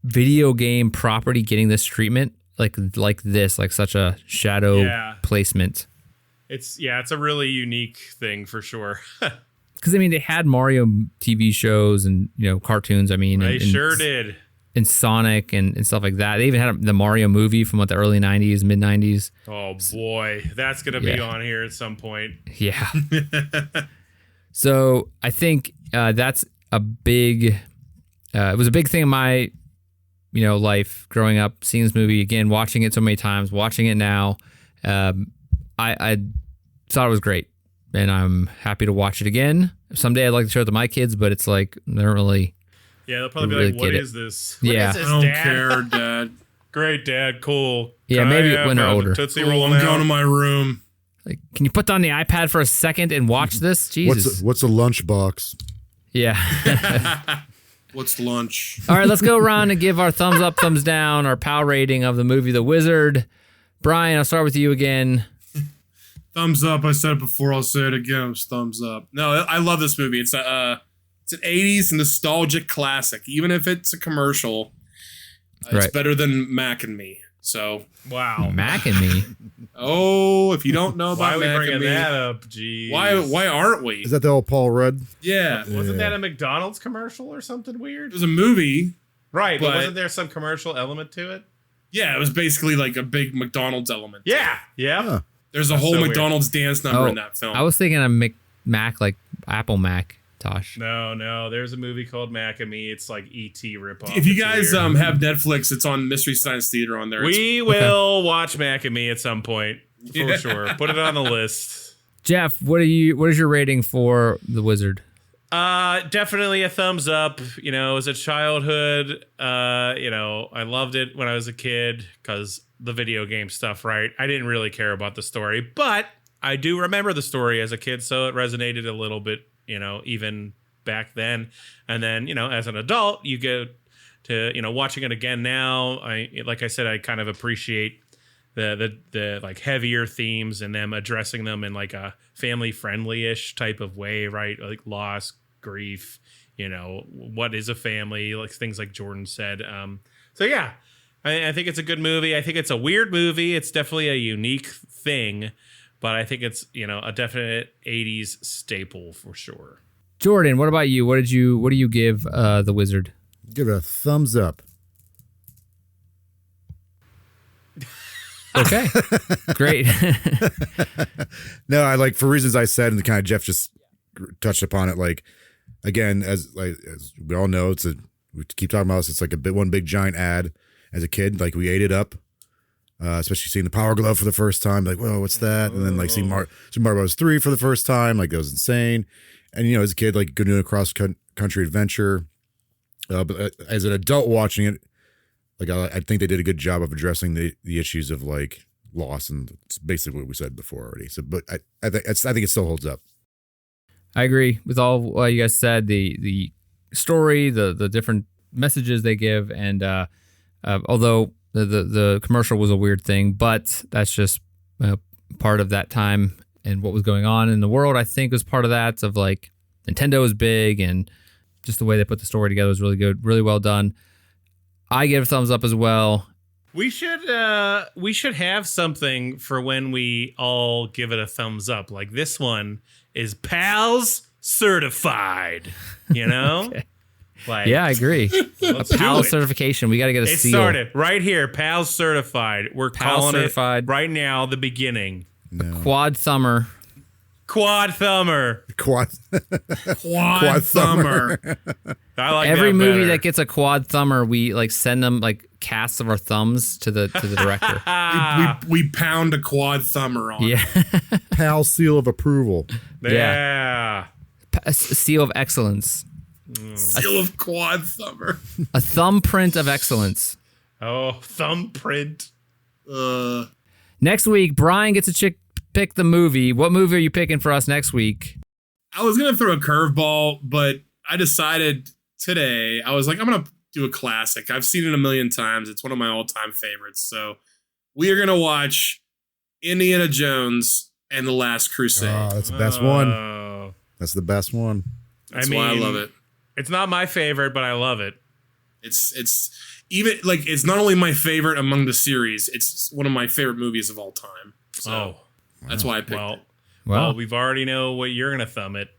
video game property getting this treatment like this, like such a shadow placement. It's a really unique thing for sure. Because I mean, they had Mario TV shows and cartoons. I mean, they sure did. And Sonic and stuff like that. They even had the Mario movie from the early 90s, mid 90s. Oh boy, that's gonna be on here at some point. Yeah. So I think that's a big. It was a big thing in my, life growing up. Seeing this movie again, watching it so many times, watching it now. I thought it was great, and I'm happy to watch it again. Someday I'd like to show it to my kids, but it's like they don't really. Yeah, they'll probably be like, "What is this? Yeah, what is this, I don't Dad? care, Dad. Great, Dad. Cool. Yeah, Can maybe I have when they're older. Tootsie Oh, Roll I'm now? going to my room. Like, can you put down the iPad for a second and watch this? Jesus. What's a lunchbox? Yeah. What's lunch? All right, let's go around and give our thumbs up, thumbs down, our PAL rating of the movie The Wizard. Brian, I'll start with you again. Thumbs up. I said it before. I'll say it again. It's thumbs up. No, I love this movie. It's an 80s nostalgic classic. Even if it's a commercial, it's better than Mac and Me. So Wow, Mac and Me. Oh, if you don't know why about are we Mac bringing and Me, that up? Jeez. why aren't we? Is that the old Paul Rudd? Yeah, Wasn't that a McDonald's commercial or something it weird? was a movie. Right, but but- wasn't there some commercial element to it? Yeah, it was basically like a big McDonald's element. Yeah. Huh. There's a That's whole so weird. McDonald's dance number in that film. I was thinking of Mac, like Apple Mac, Tosh. No. There's a movie called Mac and Me. It's like E.T. ripoff. If you It's guys weird. have Netflix, it's on Mystery Science Theater on there. We will watch Mac and Me at some point for Yeah. sure. Put it on the list. Jeff, what is your rating for The Wizard? Definitely a thumbs up. As a childhood, I loved it when I was a kid because the video game stuff, right? I didn't really care about the story, but I do remember the story as a kid, so it resonated a little bit, even back then. And then, as an adult, you get to, watching it again now. Like I said, I kind of appreciate the like heavier themes and them addressing them in like a family friendly-ish type of way, right? Like loss, grief, what is a family, like things like Jordan said. So yeah, I think it's a good movie. I think it's a weird movie. It's definitely a unique thing, but I think it's, a definite 80s staple for sure. Jordan, what about you? What do you give The Wizard? Give it a thumbs up. Okay, great. No, I like, for reasons I said, and kind of Jeff just touched upon it. Like, again, as we all know, we keep talking about this. It's like one big giant ad. As a kid, like we ate it up, especially seeing the Power Glove for the first time. Like, whoa, what's that? And then like seeing Mario Bros. 3 for the first time, like that was insane. And as a kid, like doing a cross country adventure. But as an adult watching it, like I think they did a good job of addressing the issues of like loss, and it's basically what we said before already. So, but I think it still holds up. I agree with all what you guys said. The story, the different messages they give, and although the commercial was a weird thing, but that's just part of that time and what was going on in the world. I think was part of that, of like Nintendo was big, and just the way they put the story together was really good, really well done. I give a thumbs up as well. We should have something for when we all give it a thumbs up. Like this one is PALS certified, Okay. Like, Yeah, I agree. let's A PAL do it. certification. We got to get a It seal. started right here. PALS certified. We're PAL calling certified. it right now. The beginning. No. Quad thumber. Quad thumber. Quad Quad Thumber. I like Every that movie better. that gets a quad thumber, we like send them like casts of our thumbs to the director. we pound a Quad Thumber on. Yeah. PAL seal of approval. Yeah. A seal of excellence. Seal of Quad Thumber. A thumbprint of excellence. Oh, thumbprint. Next week, Brian gets to pick the movie. What movie are you picking for us next week? I was gonna throw a curveball, but I decided today, I was like, I'm gonna do a classic. I've seen it a million times. It's one of my all-time favorites. So we are going to watch Indiana Jones and the Last Crusade. Oh, that's the best one. That's the best one. That's why I love it. It's not my favorite, but I love it. It's even like it's not only my favorite among the series, it's one of my favorite movies of all time. So that's why I picked it. Well, we've already know what you're gonna thumb it.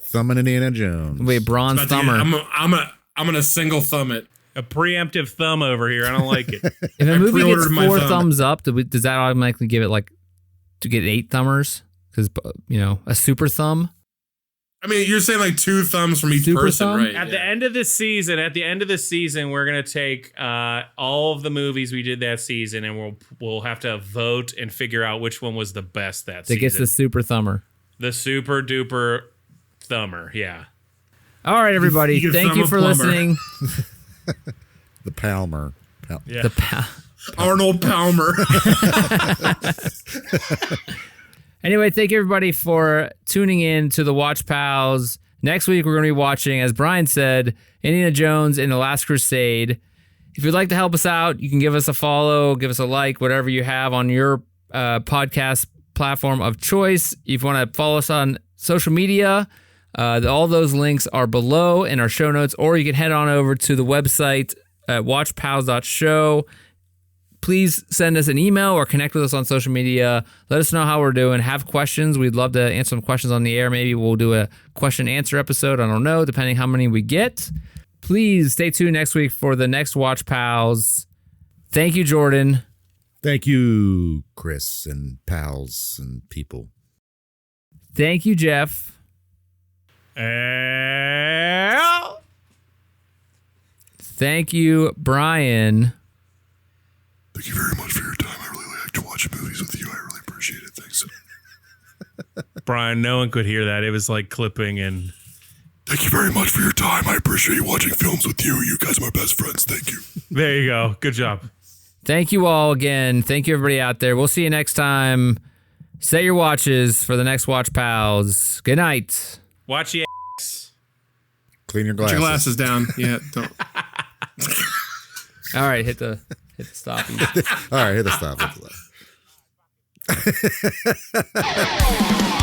Thumbing Indiana Jones. Wait, bronze thumber. I'm gonna single thumb it. A preemptive thumb over here. I don't like it. If a movie gets pre-ordered my 4 thumb. thumbs up, does that automatically give it like to get 8 thumbers? Because a super thumb. I mean, you're saying like 2 thumbs from each Super person, thumb? right? At the end of this season, we're gonna take all of the movies we did that season, and we'll have to vote and figure out which one was the best that season. That gets the super thumber. The super duper thumber, yeah. All right, everybody. You can Thank thumb you a for plumber. listening. The Palmer. Yeah. Arnold Palmer. Anyway, thank you everybody for tuning in to the Watch Pals. Next week, we're going to be watching, as Brian said, Indiana Jones and the Last Crusade. If you'd like to help us out, you can give us a follow, give us a like, whatever you have on your podcast platform of choice. If you want to follow us on social media, all those links are below in our show notes, or you can head on over to the website at watchpals.show. Please send us an email or connect with us on social media. Let us know how we're doing. Have questions. We'd love to answer some questions on the air. Maybe we'll do a question answer episode. I don't know, depending how many we get. Please stay tuned next week for the next Watch Pals. Thank you, Jordan. Thank you, Chris and pals and people. Thank you, Jeff. Thank you, Brian. Thank you very much for your time. I really like to watch movies with you. I really appreciate it. Thanks. Brian, no one could hear that. It was like clipping and... Thank you very much for your time. I appreciate watching films with you. You guys are my best friends. Thank you. There you go. Good job. Thank you all again. Thank you, everybody out there. We'll see you next time. Set your watches for the next Watch Pals. Good night. Watch your Clean your Put glasses. your glasses down. Yeah, don't. All right, hit the stop. All right, hit the stop. Hit the stop.